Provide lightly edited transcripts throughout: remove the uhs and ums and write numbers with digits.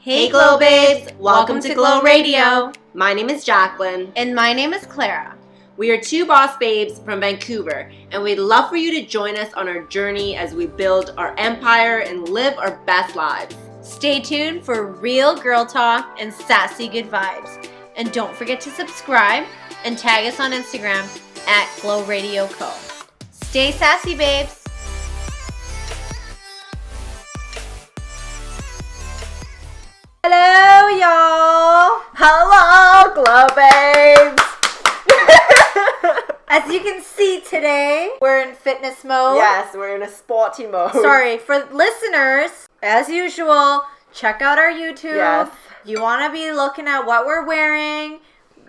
Hey Glow Babes! Welcome to Glow Radio. My name is Jacqueline. And my name is Clara. We are two boss babes from Vancouver, and we'd love for you to join us on our journey as we build our empire and live our best lives. Stay tuned for real girl talk and sassy good vibes. And don't forget to subscribe and tag us on Instagram at Glow Radio Co. Stay sassy, babes! Hello, y'all! Hello, Glow Babes! As you can see today, we're in fitness mode. Yes, we're in a sporty mode. Sorry, for listeners, as usual, check out our YouTube. Yes. You want to be looking at what we're wearing.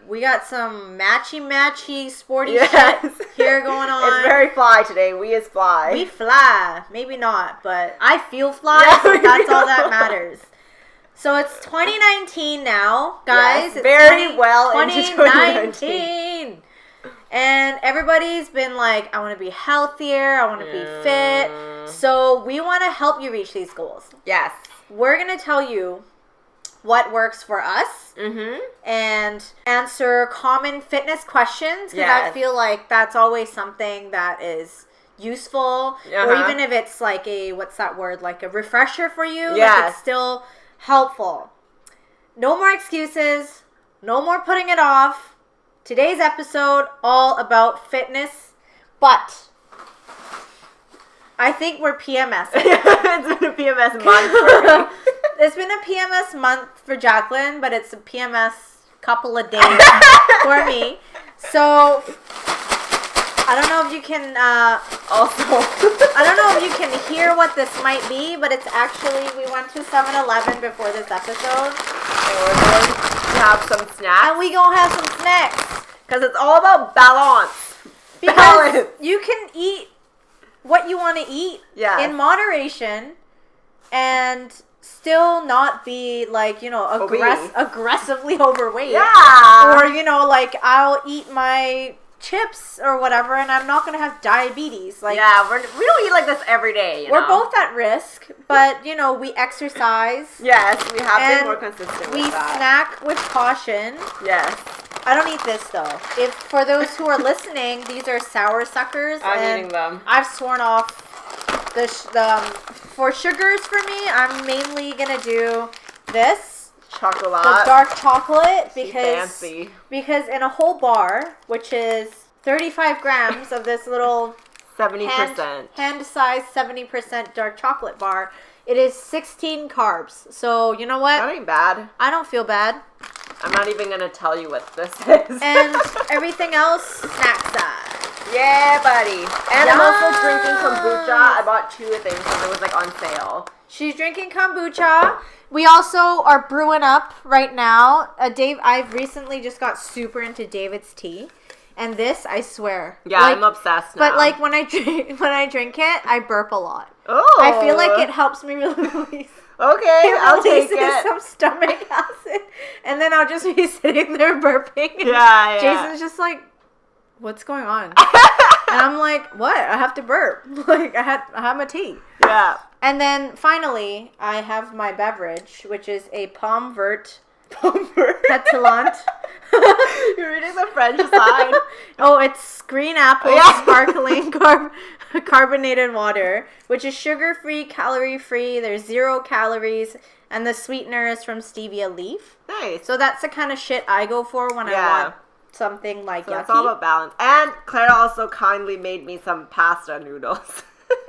We got some matchy sporty shit here going on. It's very fly today. We is fly. We fly. Maybe not, but I feel fly, so that's all that matters. So it's 2019 now, guys. Yes, it's very well into 2019. And everybody's been like, I want to be healthier, I want to be fit. So we want to help you reach these goals. Yes. We're going to tell you what works for us and answer common fitness questions. Because I feel like that's always something that is useful. Or even if it's like a, what's that word? Like a refresher for you. Yes. Like it's still helpful. No more excuses. No more putting it off. Today's episode all about fitness, but I think we're PMSing. It's been a PMS month for me. It's been a PMS month for Jacqueline, but it's a PMS couple of days for me. So I don't know if you can I don't know if you can hear what this might be, but it's actually, we went to 7-Eleven before this episode. And we're going to have some snacks. And we gonna have some snacks. Because it's all about balance. Because you can eat what you want to eat in moderation and still not be like, you know, aggressively overweight. Yeah. Or, you know, like I'll eat my chips or whatever and I'm not going to have diabetes. Like, yeah, we don't eat like this every day. We're both at risk, but, you know, we exercise. Yes, we have been more consistent we with that. snack with caution. Yes. I don't eat this though. If for those who are listening, these are sour suckers. I'm eating them. I've sworn off the for sugars for me. I'm mainly gonna do this chocolate, the dark chocolate, fancy. Because in a whole bar, which is 35 grams of this little 70% hand size 70% dark chocolate bar, it is 16 carbs. So you know what? That ain't bad. I don't feel bad. I'm not even going to tell you what this is. And everything else, snack side. Yeah, buddy. And I'm also drinking kombucha. I bought 2 things because it was like on sale. She's drinking kombucha. We also are brewing up right now. I've recently just got super into David's tea. And this, I swear. Yeah, like, I'm obsessed now. But like when I drink it, I burp a lot. Oh. I feel like it helps me release. Okay, I'll take it. Some stomach acid, and then I'll just be sitting there burping. Yeah. Jason's just like, "What's going on?" And I'm like, "What? I have to burp. Like I have my tea." Yeah. And then finally, I have my beverage, which is a Pomme Verte Pétillante. You're reading the French side. Oh, it's green apple sparkling carbonated water, which is sugar-free, calorie-free. There's 0 calories, and the sweetener is from stevia leaf. Nice. So that's the kind of shit I go for when I want something like yucky. It's all about balance. And Clara also kindly made me some pasta noodles.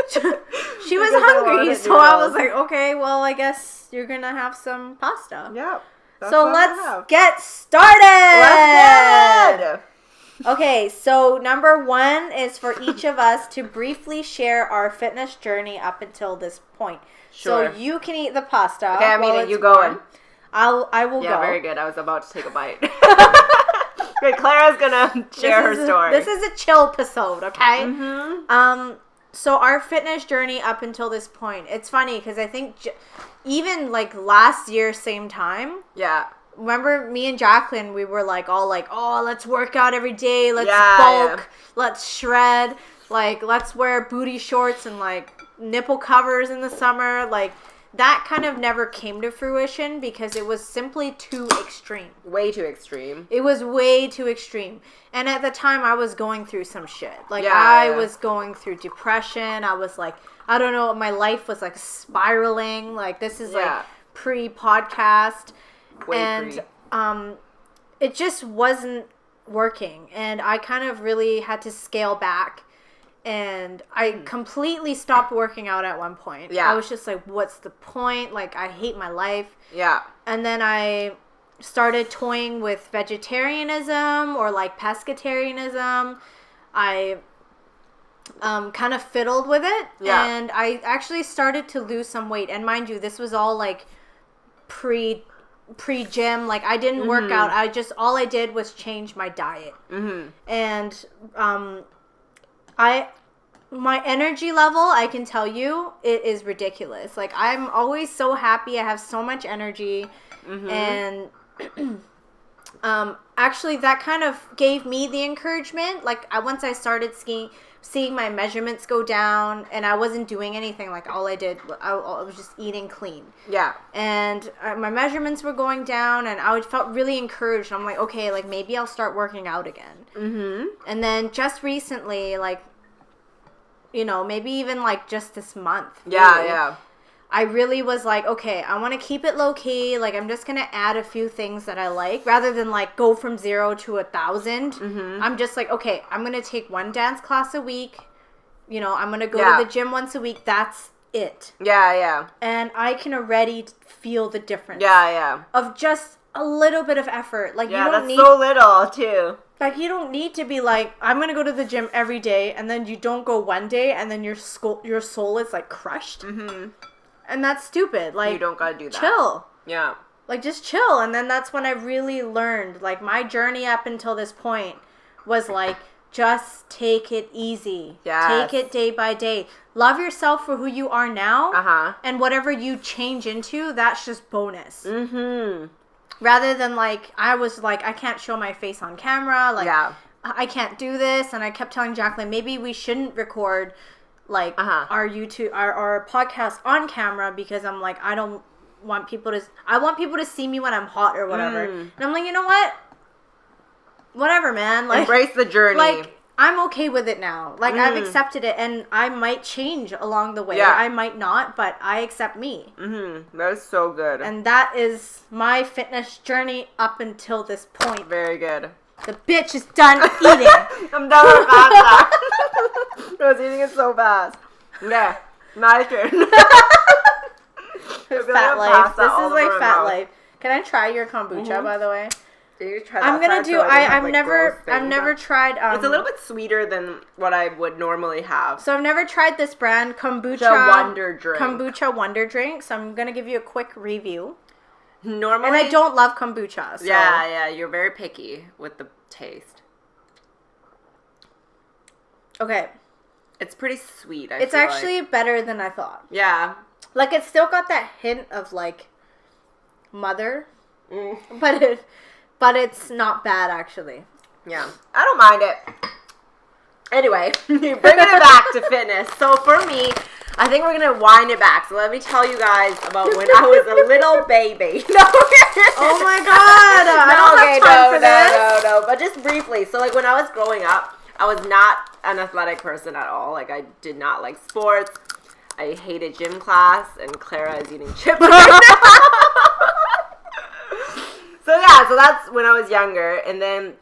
She was hungry, so I was like, okay, well, I guess you're going to have some pasta. Yeah. So let's get started. Let's get it. Okay, so number 1 is for each of us to briefly share our fitness journey up until this point. Sure. So you can eat the pasta. Okay, I'm eating. You going? I will go. Yeah, very good. I was about to take a bite. Okay, Clara's gonna share her story. This is a chill episode, okay? Mm-hmm. So our fitness journey up until this point, it's funny because I think even like last year, same time. Yeah. Remember me and Jacqueline, we were like all like, oh, let's work out every day. Let's bulk. Let's shred. Like, let's wear booty shorts and like nipple covers in the summer. Like, that kind of never came to fruition because it was simply too extreme. Way too extreme. It was way too extreme. And at the time, I was going through some shit. Like, I was going through depression. I was like, I don't know, my life was like spiraling. Like, this is like pre-podcast. And it just wasn't working. And I kind of really had to scale back. And I completely stopped working out at one point. I was just like, what's the point? Like, I hate my life. And then I started toying with vegetarianism or like pescatarianism. I kind of fiddled with it. And I actually started to lose some weight. And mind you, this was all like pre-gym. Like, I didn't work out. All I did was change my diet. And my energy level, I can tell you, it is ridiculous. Like, I'm always so happy. I have so much energy. And actually, that kind of gave me the encouragement. Like, once I started seeing my measurements go down, and I wasn't doing anything. Like, all I did, I was just eating clean. And my measurements were going down, and I felt really encouraged. I'm like, okay, like, maybe I'll start working out again. And then just recently, like, you know, maybe even like just this month. Really, I really was like, okay, I want to keep it low key. Like, I'm just going to add a few things that I like rather than like go from 0 to 1,000. I'm just like, okay, I'm going to take one dance class a week. You know, I'm going to go to the gym once a week. That's it. And I can already feel the difference. Of just a little bit of effort. Like, you don't need so little too. Like, you don't need to be like, I'm going to go to the gym every day, and then you don't go one day, and then your soul is, like, crushed. And that's stupid. Like, you don't got to do that. Chill. Like, just chill. And then that's when I really learned. Like, my journey up until this point was, like, just take it easy. Take it day by day. Love yourself for who you are now. And whatever you change into, that's just bonus. Rather than, like, I was like, I can't show my face on camera. Like, I can't do this. And I kept telling Jacqueline, maybe we shouldn't record, like, our YouTube, our podcast on camera, because I'm like, I want people to see me when I'm hot or whatever. And I'm like, you know what? Whatever, man. Like, embrace the journey. Like, I'm okay with it now. Like, I've accepted it, and I might change along the way. I might not, but I accept me. That is so good. And that is my fitness journey up until this point. Very good. The bitch is done eating. I'm done with pasta. I was eating it so fast. Yeah, my turn. Fat life. This is like fat life. Can I try your kombucha, by the way? You try that. I'm gonna do. I've never tried. It's a little bit sweeter than what I would normally have. So I've never tried this brand, Kombucha Wonder Drink. So I'm gonna give you a quick review. Normally, and I don't love kombucha. So. Yeah, you're very picky with the taste. Okay, it's pretty sweet. It's actually better than I thought. Yeah, like it's still got that hint of like mother, but it's not bad, actually. Yeah. I don't mind it. Anyway, bringing it back to fitness. So for me, I think we're going to wind it back. So let me tell you guys about when I was a little baby. No. Oh my God. I don't have time for this. No. But just briefly. So like when I was growing up, I was not an athletic person at all. Like I did not like sports. I hated gym class. And Clara is eating chips right now. So that's when I was younger. And then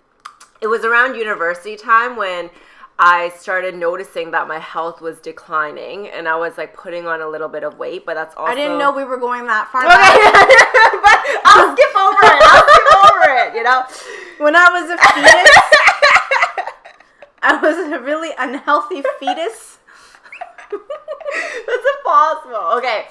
it was around university time when I started noticing that my health was declining, and I was like putting on a little bit of weight, but that's also... I didn't know we were going that far back. But I'll skip over it, you know? When I was a fetus, I was a really unhealthy fetus. That's impossible. Okay.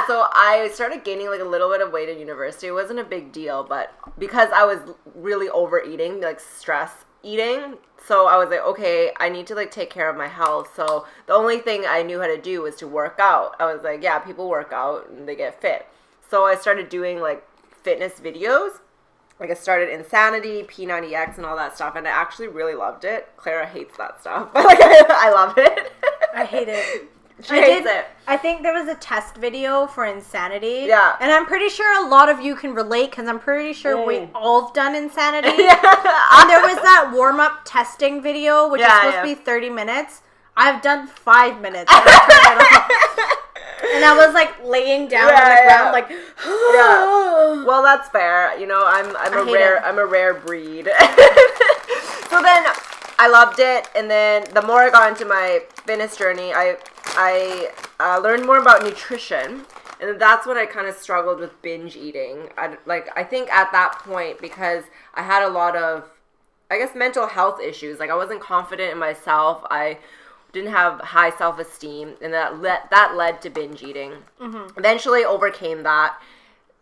So I started gaining like a little bit of weight at university. It wasn't a big deal, but because I was really overeating, like stress eating, so I was like, okay, I need to like take care of my health. So the only thing I knew how to do was to work out. I was like, yeah, people work out and they get fit. So I started doing like fitness videos. Like I started Insanity, P90X, and all that stuff, and I actually really loved it. Clara hates that stuff, but like I love it. I hate it. She hates it. I think there was a test video for Insanity. Yeah. And I'm pretty sure a lot of you can relate because I'm pretty sure we all have done Insanity. Yeah. And there was that warm-up testing video, which is supposed to be 30 minutes. I've done 5 minutes. And I was like laying down on the ground, like. Well, that's fair. You know, I'm a rare breed. So then, I loved it, and then the more I got into my fitness journey, I learned more about nutrition, and that's when I kind of struggled with binge eating. I think at that point, because I had a lot of, I guess, mental health issues. Like, I wasn't confident in myself. I didn't have high self-esteem, and that led to binge eating. Mm-hmm. Eventually overcame that,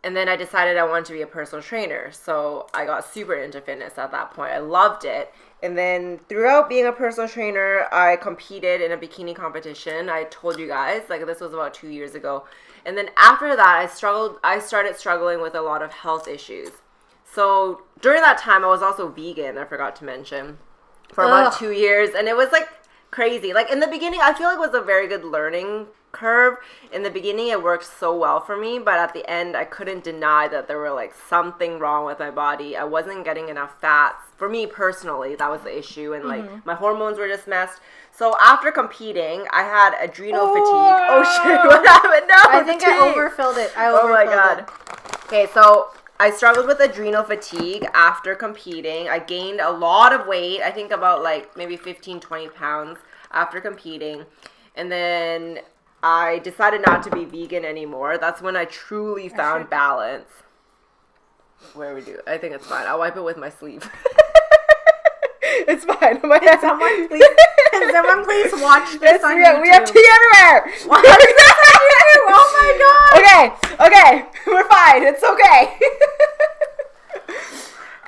and then I decided I wanted to be a personal trainer. So I got super into fitness at that point. I loved it. And then throughout being a personal trainer, I competed in a bikini competition. I told you guys, like, this was about 2 years ago. And then after that, I started struggling with a lot of health issues. So during that time, I was also vegan, I forgot to mention, for about 2 years. And it was like crazy. Like, in the beginning, I feel like it was a very good learning curve. In the beginning, it worked so well for me, but at the end, I couldn't deny that there were like something wrong with my body. I wasn't getting enough fats. For me personally, that was the issue, and like my hormones were just messed. So after competing, I had adrenal fatigue. Oh shit, what happened? No, I think I overfilled it. Oh my god. Okay, so I struggled with adrenal fatigue after competing. I gained a lot of weight. I think about like maybe 15, 20 pounds after competing. And then I decided not to be vegan anymore. That's when I truly found balance. Where we do? I think it's fine. I'll wipe it with my sleeve. It's fine. Can someone please watch this on YouTube? We have tea everywhere. Oh my god. Okay. We're fine. It's okay.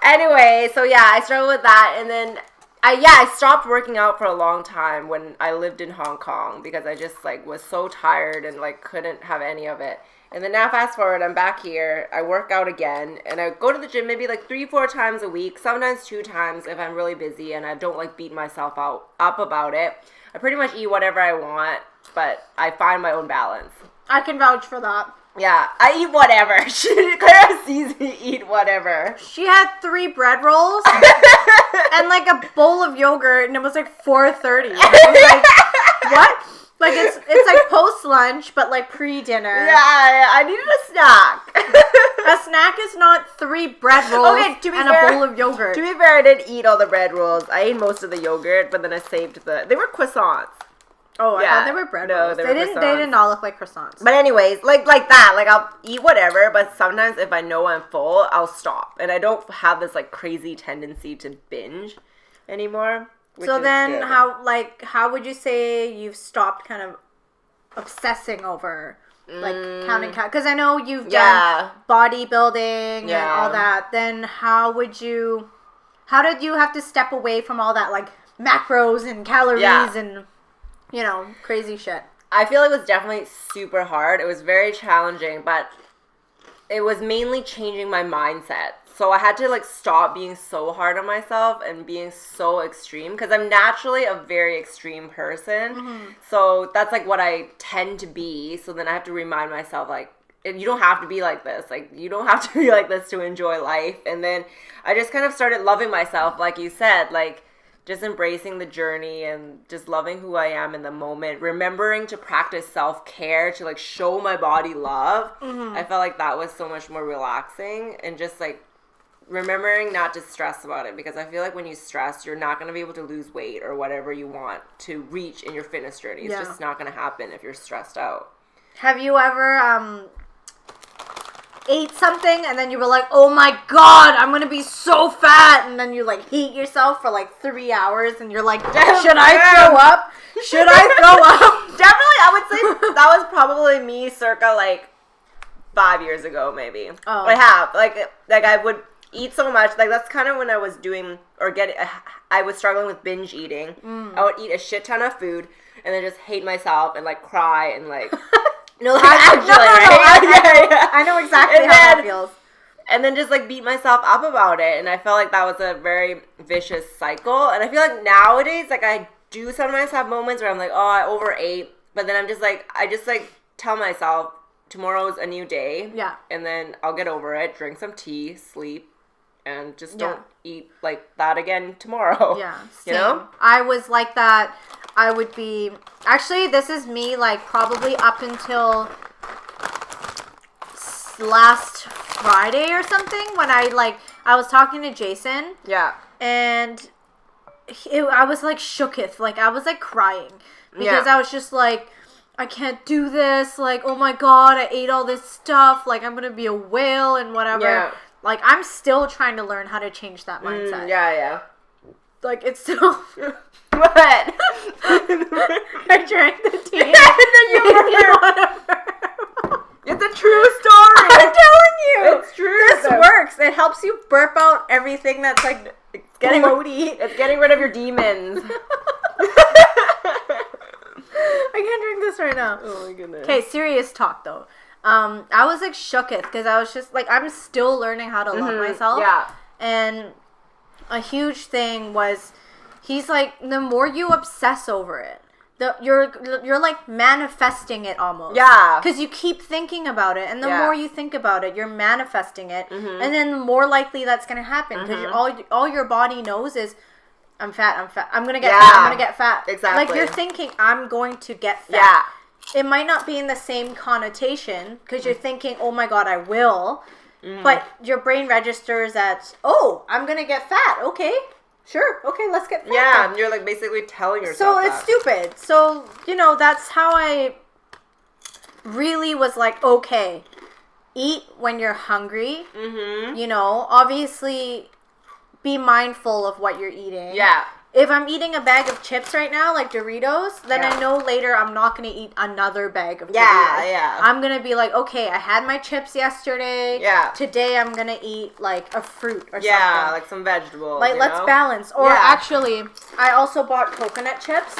Anyway, so yeah, I struggled with that, and then I stopped working out for a long time when I lived in Hong Kong because I just like was so tired and like couldn't have any of it. And then now fast forward, I'm back here. I work out again, and I go to the gym maybe like 3-4 times a week, sometimes 2 times if I'm really busy and I don't like beat myself up about it. I pretty much eat whatever I want, but I find my own balance. I can vouch for that. Yeah, I eat whatever. Clara sees me eat whatever. She had 3 bread rolls and like a bowl of yogurt, and it was like 4:30. I was like, what? Like it's like post lunch, but like pre-dinner. Yeah, I needed a snack. A snack is not 3 bread rolls and a bowl of yogurt. To be fair, I didn't eat all the bread rolls. I ate most of the yogurt, but then I saved they were croissants. Oh, I thought they were bread rolls. They did not look like croissants. But anyways, like that. Like, I'll eat whatever, but sometimes if I know I'm full, I'll stop. And I don't have this like crazy tendency to binge anymore. So then how would you say you've stopped kind of obsessing over like counting calories? Because I know you've done bodybuilding and all that. Then how did you have to step away from all that like macros and calories and crazy shit? I feel it was definitely super hard. It was very challenging, but it was mainly changing my mindset. So I had to like stop being so hard on myself and being so extreme, because I'm naturally a very extreme person. Mm-hmm. So that's like what I tend to be. So then I have to remind myself, like, you don't have to be like this. Like, you don't have to be like this to enjoy life. And then I just kind of started loving myself, like you said, like just embracing the journey and just loving who I am in the moment, remembering to practice self-care, to like show my body love. Mm-hmm. I felt like that was so much more relaxing, and just like remembering not to stress about it, because I feel like when you stress, you're not going to be able to lose weight or whatever you want to reach in your fitness journey. It's just not going to happen if you're stressed out. Have you ever ate something and then you were like, oh my god, I'm going to be so fat, and then you like hate yourself for like 3 hours and you're like, should I throw up? Should I throw up? Definitely, I would say that was probably me circa like 5 years ago maybe. Oh. I have. Like I would eat so much. Like, that's kind of when I was doing I was struggling with binge eating. I would eat a shit ton of food and then just hate myself and like cry and like I know exactly how that feels. And then just like beat myself up about it, and I felt like that was a very vicious cycle. And I feel like nowadays, like, I do sometimes have moments where I'm like, oh, I overate, But then I just like tell myself tomorrow's a new day. Yeah. And then I'll get over it, drink some tea, sleep, and just don't eat like that again tomorrow. Yeah. You know? I was like that. I would be, actually, this is me like probably up until last Friday or something when I was talking to Jason. Yeah. And I was like shooketh. Like I was like crying because I was just like, I can't do this. Like, oh my God, I ate all this stuff. Like I'm going to be a whale and whatever. Yeah. Like I'm still trying to learn how to change that mindset. Yeah. Like it's still... What? I drank the tea. And then you It's a true story. I'm telling you. It's true. This works. It helps you burp out everything that's like getting bloaty. It's getting rid of your demons. I can't drink this right now. Oh my goodness. Okay, serious talk though. I was like shooketh because I was just like, I'm still learning how to love myself. Yeah. And a huge thing was, he's like, the more you obsess over it, you're like manifesting it almost. Yeah. Because you keep thinking about it, and the more you think about it, you're manifesting it, and then the more likely that's gonna happen. Because all your body knows is, I'm fat. I'm gonna get fat. I'm gonna get fat. Exactly. Like you're thinking, I'm going to get fat. Yeah. It might not be in the same connotation because you're thinking, oh my God, I will. But your brain registers at, oh, I'm going to get fat. Okay. Sure. Okay, let's get fat. Yeah, then. you're like basically telling yourself So it's stupid. So, that's how I really was like, okay, eat when you're hungry. Obviously be mindful of what you're eating. Yeah. If I'm eating a bag of chips right now, like Doritos, then I know later I'm not going to eat another bag of Doritos. Yeah. I'm going to be like, okay, I had my chips yesterday. Yeah. Today I'm going to eat like a fruit or something. Yeah, like some vegetables. Like, let's balance. Or actually, I also bought coconut chips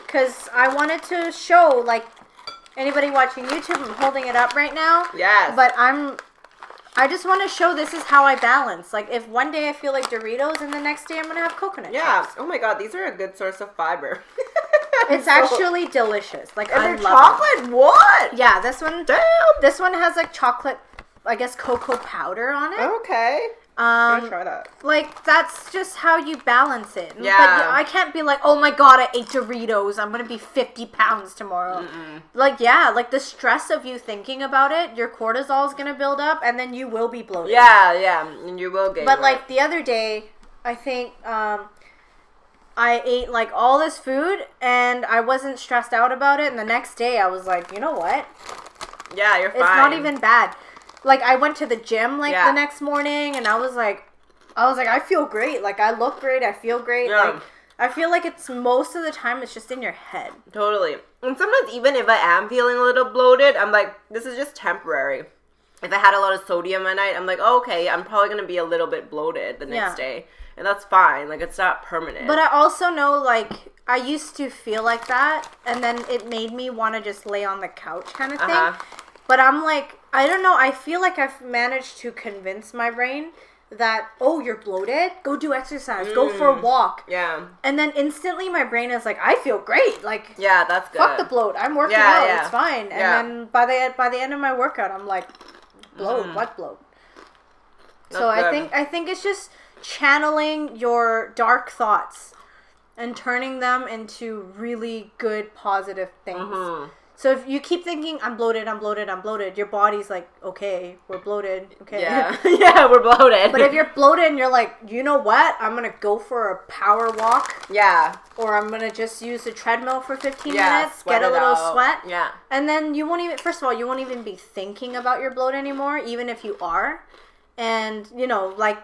because I wanted to show, like, anybody watching YouTube, I'm holding it up right now. Yes. But I just want to show this is how I balance. Like, if one day I feel like Doritos and the next day I'm going to have coconut chips. Oh my God, these are a good source of fiber. It's actually delicious. Like, and I they're love chocolate? them. What? Yeah, this one. Damn. This one has like chocolate, I guess, cocoa powder on it. Okay. I'm gonna try that. Like, that's just how you balance it. Yeah. But I can't be like, oh my God, I ate Doritos. I'm going to be 50 pounds tomorrow. Like, like the stress of you thinking about it, your cortisol is going to build up and then you will be bloated. Yeah. And you will gain But, weight. like, the other day, I think I ate, like, all this food and I wasn't stressed out about it. And the next day, I was like, you know what? Yeah, you're fine. It's not even bad. Like, I went to the gym, like, the next morning, and I was like, I feel great. Like, I look great. I feel great. Yeah. Like, I feel like it's most of the time, it's just in your head. Totally. And sometimes even if I am feeling a little bloated, I'm like, this is just temporary. If I had a lot of sodium at night, I'm like, oh, okay, I'm probably going to be a little bit bloated the next day. And that's fine. Like, it's not permanent. But I also know, like, I used to feel like that, and then it made me want to just lay on the couch kind of thing. But I'm like, I don't know. I feel like I've managed to convince my brain that, oh, you're bloated? Go do exercise. Go for a walk. Yeah. And then instantly my brain is like, I feel great. Like, yeah, that's good. Fuck the bloat. I'm working out. It's fine. And then by the end of my workout, I'm like, bloat. What bloat? That's so good. I think it's just channeling your dark thoughts and turning them into really good, positive things. So if you keep thinking, I'm bloated, your body's like, okay, we're bloated, okay. Yeah, yeah, we're bloated. But if you're bloated and you're like, you know what, I'm going to go for a power walk. Yeah. Or I'm going to just use the treadmill for 15 minutes, get a little sweat. Yeah. And then you won't even, first of all, you won't even be thinking about your bloat anymore, even if you are. And, like,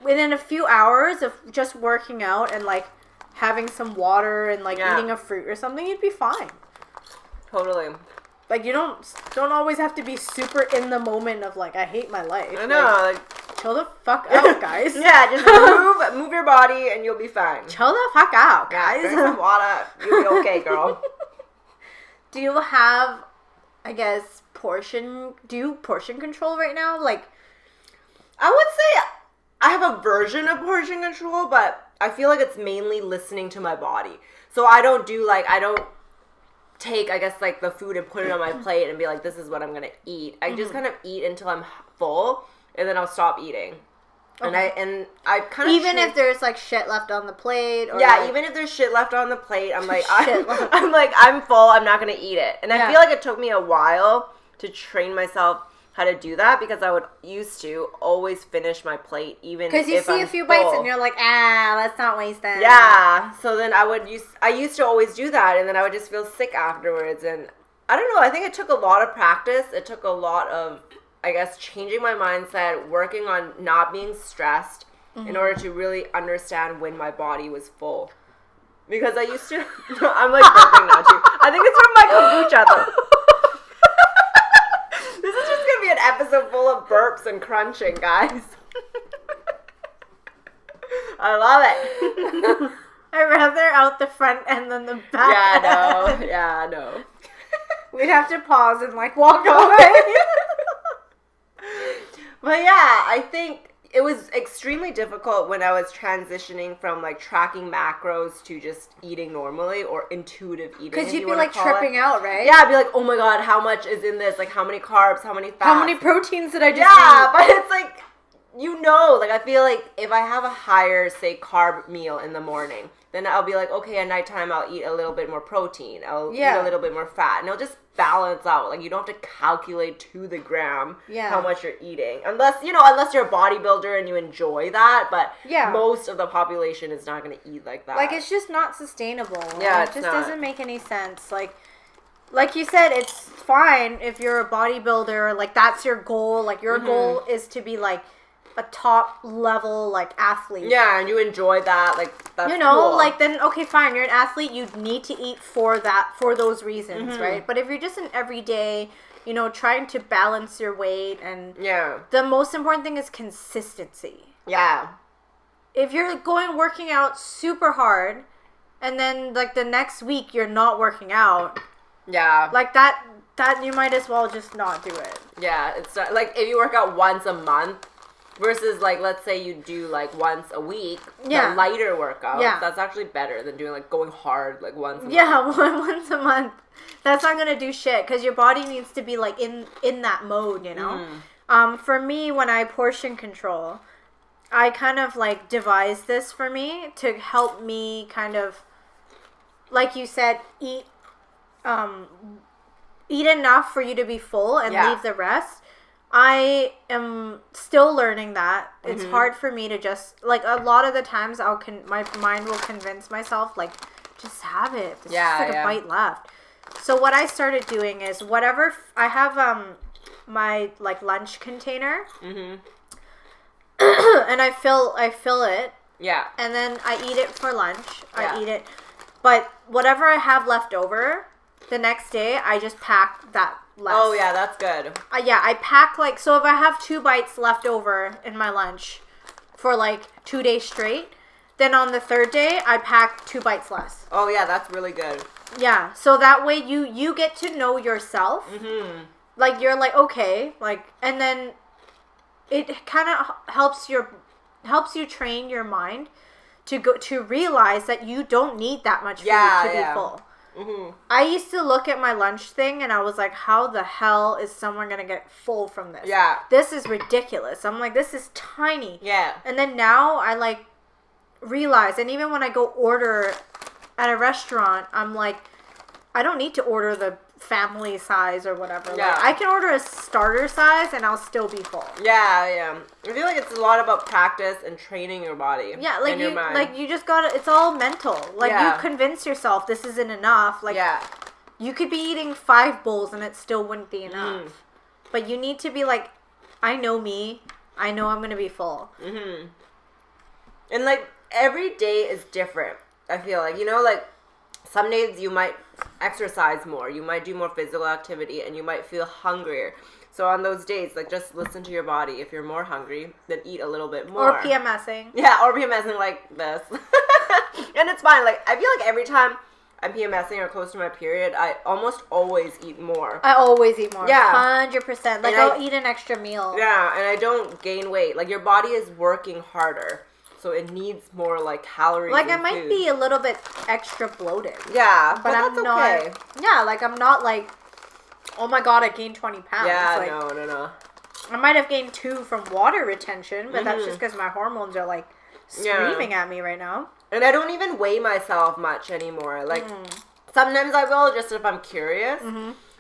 within a few hours of just working out and, like, having some water and, like, eating a fruit or something, you'd be fine. Totally. Like, you don't always have to be super in the moment of, like, I hate my life. I know, like chill the fuck out, guys. Yeah, just move your body and you'll be fine. Chill the fuck out, guys. Drink some water. You'll be okay, girl. Do you have, I guess, portion control right now? Like, I would say I have a version of portion control, but I feel like it's mainly listening to my body. So I don't take, I guess, like the food and put it on my plate and be like, this is what I'm gonna eat. I just kind of eat until I'm full, and then I'll stop eating. Okay. And I kind of even if there's like shit left on the plate, or even if there's shit left on the plate, I'm like I'm full. I'm not gonna eat it. And I feel like it took me a while to train myself how to do that, because I would used to always finish my plate even because you see a few bites and you're like, let's not waste that. Yeah. So then I used to always do that, and then I would just feel sick afterwards. And I don't know. I think it took a lot of practice. It took a lot of, I guess, changing my mindset, working on not being stressed in order to really understand when my body was full. Because I used to, I'm like burping now too. I think it's from my kombucha though. This is just going to be an episode full of burps and crunching, guys. I love it. I'd rather out the front end than the back. Yeah, I know. We'd have to pause and like walk away. But yeah, I think it was extremely difficult when I was transitioning from like tracking macros to just eating normally, or intuitive eating. Because you'd be like tripping out, right? Yeah, I'd be like, oh my god, how much is in this? Like, how many carbs, how many fats? How many proteins did I just eat? But it's like, like I feel like if I have a higher, say, carb meal in the morning, then I'll be like, okay, at nighttime I'll eat a little bit more protein. I'll eat a little bit more fat. And it'll just balance out. Like, you don't have to calculate to the gram how much you're eating. Unless you're a bodybuilder and you enjoy that. But most of the population is not going to eat like that. Like, it's just not sustainable. Yeah, it just doesn't make any sense. Like you said, it's fine if you're a bodybuilder. Like, that's your goal. Like, your goal is to be, like, a top level like athlete. Yeah, and you enjoy that, like that's cool. Like then okay, fine, you're an athlete, you need to eat for those reasons, right? But if you're just an everyday, trying to balance your weight, and the most important thing is consistency. Yeah. If you're working out super hard and then like the next week you're not working out, like that you might as well just not do it. Yeah, it's not, like if you work out once a month versus, like, let's say you do, like, once a week, the lighter workout. Yeah. That's actually better than doing, like, going hard, like, once a month. Yeah, once a month. That's not going to do shit, because your body needs to be, like, in that mode, For me, when I portion control, I kind of, like, devised this for me to help me kind of, like you said, eat enough for you to be full and leave the rest. I am still learning that. It's hard for me to just, like, a lot of the times my mind will convince myself, like, just have it. There's just like a bite left. So what I started doing is whatever, I have my, like, lunch container. And I fill it. Yeah. And then I eat it for lunch. I eat it. But whatever I have left over, the next day, I just pack that less. Oh, yeah, that's good. I pack, like, so if I have 2 bites left over in my lunch for, like, 2 days straight, then on the 3rd day, I pack 2 bites less. Oh, yeah, that's really good. Yeah, so that way you get to know yourself. Like, you're like, okay, like, and then it kind of helps you train your mind to realize that you don't need that much food to be full. I used to look at my lunch thing and I was like, how the hell is someone going to get full from this? Yeah. This is ridiculous. I'm like, this is tiny. Yeah. And then now I like realize, and even when I go order at a restaurant, I'm like, I don't need to order the family size or whatever. Yeah. Like, I can order a starter size and I'll still be full. Yeah. I feel like it's a lot about practice and training your body. Yeah, like your mind. Like you just gotta, it's all mental. Like you convince yourself this isn't enough. Like you could be eating 5 bowls and it still wouldn't be enough. But you need to be like, I know me. I know I'm gonna be full. And like every day is different. I feel like, like some days you might exercise more, you might do more physical activity, and you might feel hungrier. So on those days, like, just listen to your body. If you're more hungry, then eat a little bit more. Or PMSing. Yeah, or PMSing like this. And it's fine. Like, I feel like every time I'm PMSing or close to my period, I almost always eat more. I always eat more. Yeah. 100%. Like, I'll eat an extra meal. Yeah, and I don't gain weight. Like, your body is working harder. so it needs more like calories. Like I in might food. be a little bit extra bloated. Yeah, but that's I'm not. okay. Yeah, like I'm not like, oh my god, I gained 20 pounds. Yeah, like, no. I might have gained 2 from water retention, but that's just because my hormones are like screaming at me right now. And I don't even weigh myself much anymore. Like sometimes I will, just if I'm curious.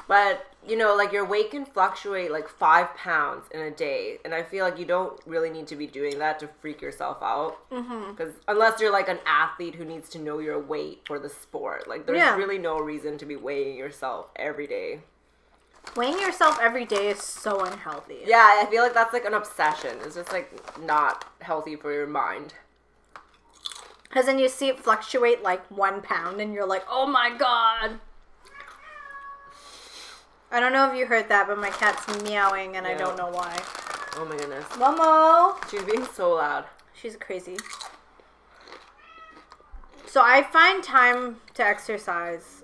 But you know, like your weight can fluctuate like 5 pounds in a day, and I feel like you don't really need to be doing that to freak yourself out. Because unless you're like an athlete who needs to know your weight for the sport, like there's really no reason to be weighing yourself every day. Weighing yourself every day is so unhealthy. Yeah, I feel like that's like an obsession. It's just like not healthy for your mind. Because then you see it fluctuate like 1 pound, and you're like, oh my god. I don't know if you heard that, but my cat's meowing, and I don't know why. Oh my goodness. Momo! She's being so loud. She's crazy. So I find time to exercise.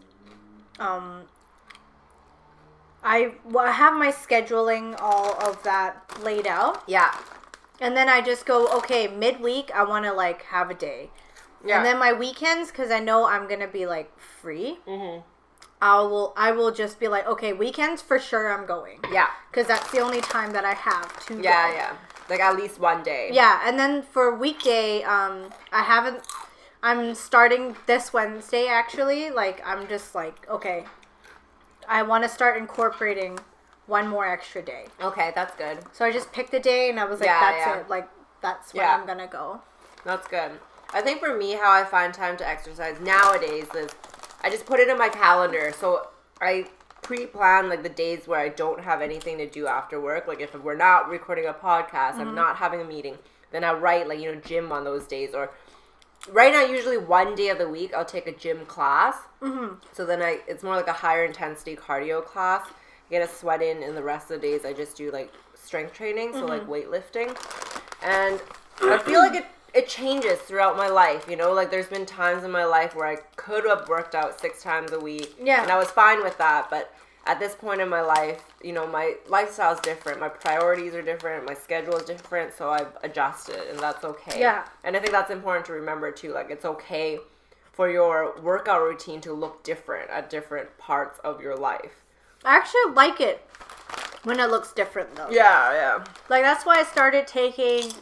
I have my scheduling, all of that laid out. Yeah. And then I just go, okay, midweek, I want to like have a day. Yeah. And then my weekends, because I know I'm going to be like free. I will just be like, okay, weekends for sure I'm going. Yeah. Because that's the only time that I have to go. Yeah. Like at least one day. Yeah. And then for weekday, I'm starting this Wednesday actually. Like I'm just like, okay, I want to start incorporating one more extra day. Okay, that's good. So I just picked a day and I was like, that's it. Like that's when I'm going to go. That's good. I think for me, how I find time to exercise nowadays is I just put it in my calendar. So I pre-plan like the days where I don't have anything to do after work. Like if we're not recording a podcast, I'm not having a meeting, then I write like, you know, gym on those days. Or right now, usually one day of the week, I'll take a gym class. So then it's more like a higher intensity cardio class. I get a sweat in, and the rest of the days I just do like strength training, so like weightlifting. And I feel like it changes throughout my life, you know? Like there's been times in my life where I could have worked out 6 times a week. Yeah. And I was fine with that, but at this point in my life, you know, my lifestyle is different. My priorities are different. My schedule is different. So I've adjusted, and that's okay. Yeah. And I think that's important to remember too. Like it's okay for your workout routine to look different at different parts of your life. I actually like it when it looks different though. Yeah. Like that's why I started taking...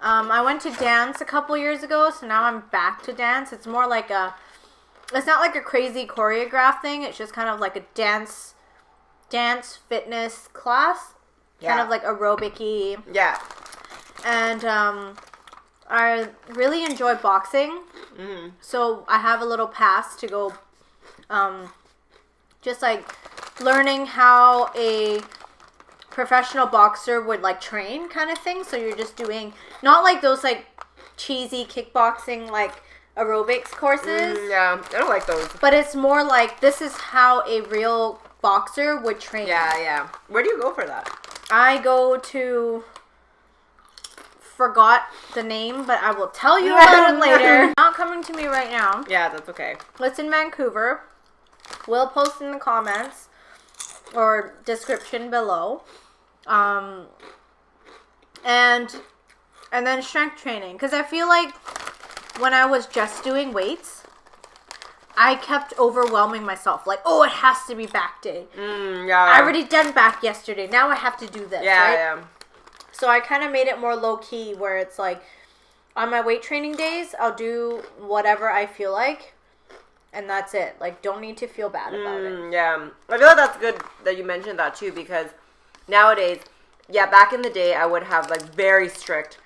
I went to dance a couple years ago, so now I'm back to dance. It's more like it's not like a crazy choreograph thing. It's just kind of like a dance fitness class. Yeah. Kind of like aerobic-y. Yeah. And I really enjoy boxing. So I have a little pass to go just like learning how a professional boxer would like train kind of thing. So you're just doing not like those like cheesy kickboxing like aerobics courses. Yeah, I don't like those. But it's more like this is how a real boxer would train. Yeah. Where do you go for that? I go to... Forgot the name, but I will tell you about it later. Not coming to me right now. Yeah, that's okay. It's in Vancouver. We'll post in the comments or description below. And then strength training, because I feel like when I was just doing weights, I kept overwhelming myself. Like, oh, it has to be back day. I already done back yesterday. Now I have to do this. Yeah. So I kind of made it more low key, where it's like on my weight training days, I'll do whatever I feel like. And that's it. Like, don't need to feel bad about it. Yeah. I feel like that's good that you mentioned that, too, because nowadays, back in the day, I would have, like, very strict,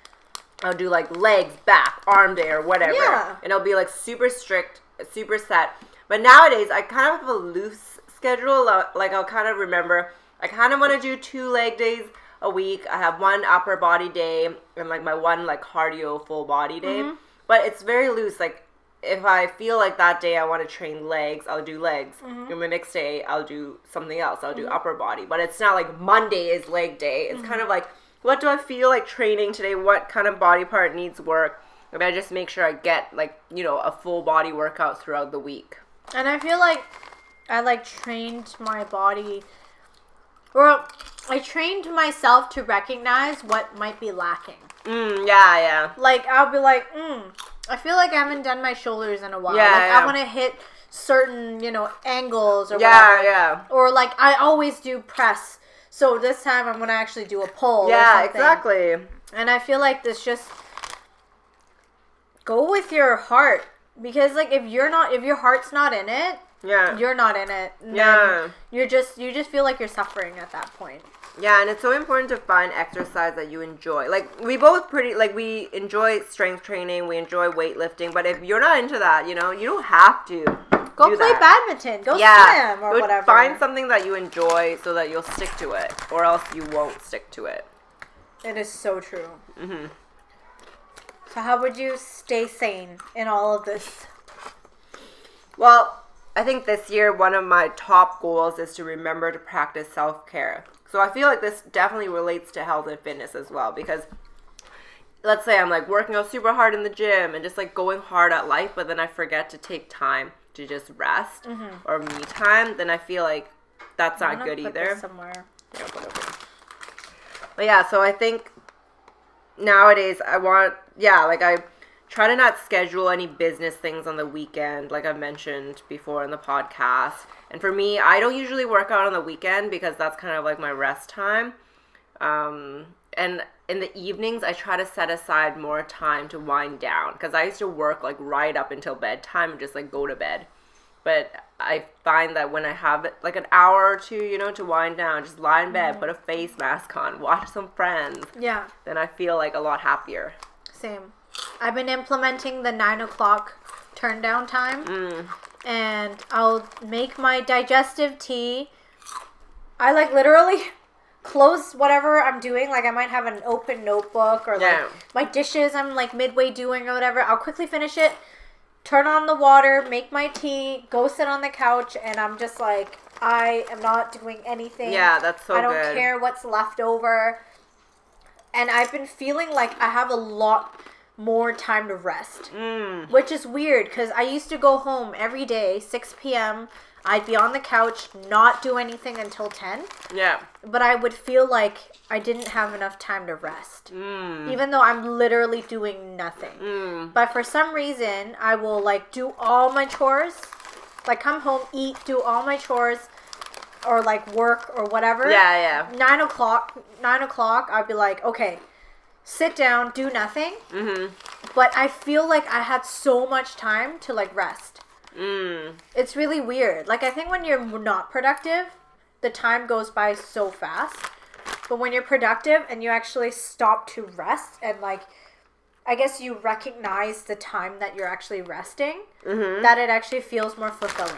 I'll do, like, legs, back, arm day, or whatever. Yeah. And it'll be, like, super strict, super set. But nowadays, I kind of have a loose schedule. Like, I'll kind of remember, I kind of want to do 2 leg days a week. I have 1 upper body day and, like, my 1, like, cardio full body day. But it's very loose, like, if I feel like that day I want to train legs, I'll do legs. And the next day, I'll do something else. I'll do upper body. But it's not like Monday is leg day. It's kind of like, what do I feel like training today? What kind of body part needs work? And I just make sure I get, like, you know, a full body workout throughout the week. And I feel like I, like, trained my body... Or I trained myself to recognize what might be lacking. Yeah. Like, I'll be like, I feel like I haven't done my shoulders in a while. Yeah, like, yeah. I want to hit certain, angles or whatever. Yeah. Or, like, I always do press. So this time I'm going to actually do a pull or something. Exactly. And I feel like this just... Go with your heart. Because, like, if your heart's not in it, you're not in it. Then you just feel like you're suffering at that point. Yeah, and it's so important to find exercise that you enjoy. Like, we both we enjoy strength training, we enjoy weightlifting, but if you're not into that, you don't have to Go play badminton, go swim or whatever. Find something that you enjoy so that you'll stick to it, or else you won't stick to it. It is so true. Mm-hmm. So how would you stay sane in all of this? Well, I think this year one of my top goals is to remember to practice self-care. So I feel like this definitely relates to health and fitness as well, because let's say I'm like working out super hard in the gym and just like going hard at life, but then I forget to take time to just rest or me time, then I feel like that's not good either. Somewhere. Yeah, whatever. But yeah, so I think nowadays I try to not schedule any business things on the weekend, like I mentioned before in the podcast. And for me, I don't usually work out on the weekend because that's kind of like my rest time. And in the evenings, I try to set aside more time to wind down because I used to work like right up until bedtime and just like go to bed. But I find that when I have like an hour or two, to wind down, just lie in bed, put a face mask on, watch some Friends. Yeah. Then I feel like a lot happier. Same. I've been implementing the 9 o'clock turn down time. And I'll make my digestive tea. I like literally close whatever I'm doing. Like I might have an open notebook or like my dishes I'm like midway doing or whatever. I'll quickly finish it, turn on the water, make my tea, go sit on the couch, and I'm just like, I am not doing anything. Yeah, that's so good. I don't care what's left over. And I've been feeling like I have a lot more time to rest, which is weird because I used to go home every day, 6 p.m. I'd be on the couch, not do anything until 10. Yeah. But I would feel like I didn't have enough time to rest, even though I'm literally doing nothing. But for some reason, I will like do all my chores, like come home, eat, do all my chores, or like work or whatever. Yeah. 9 o'clock, I'd be like, okay, sit down, do nothing. But I feel like I had so much time to like rest. It's really weird. Like I think when you're not productive, the time goes by so fast. But when you're productive and you actually stop to rest and like, I guess you recognize the time that you're actually resting, that it actually feels more fulfilling.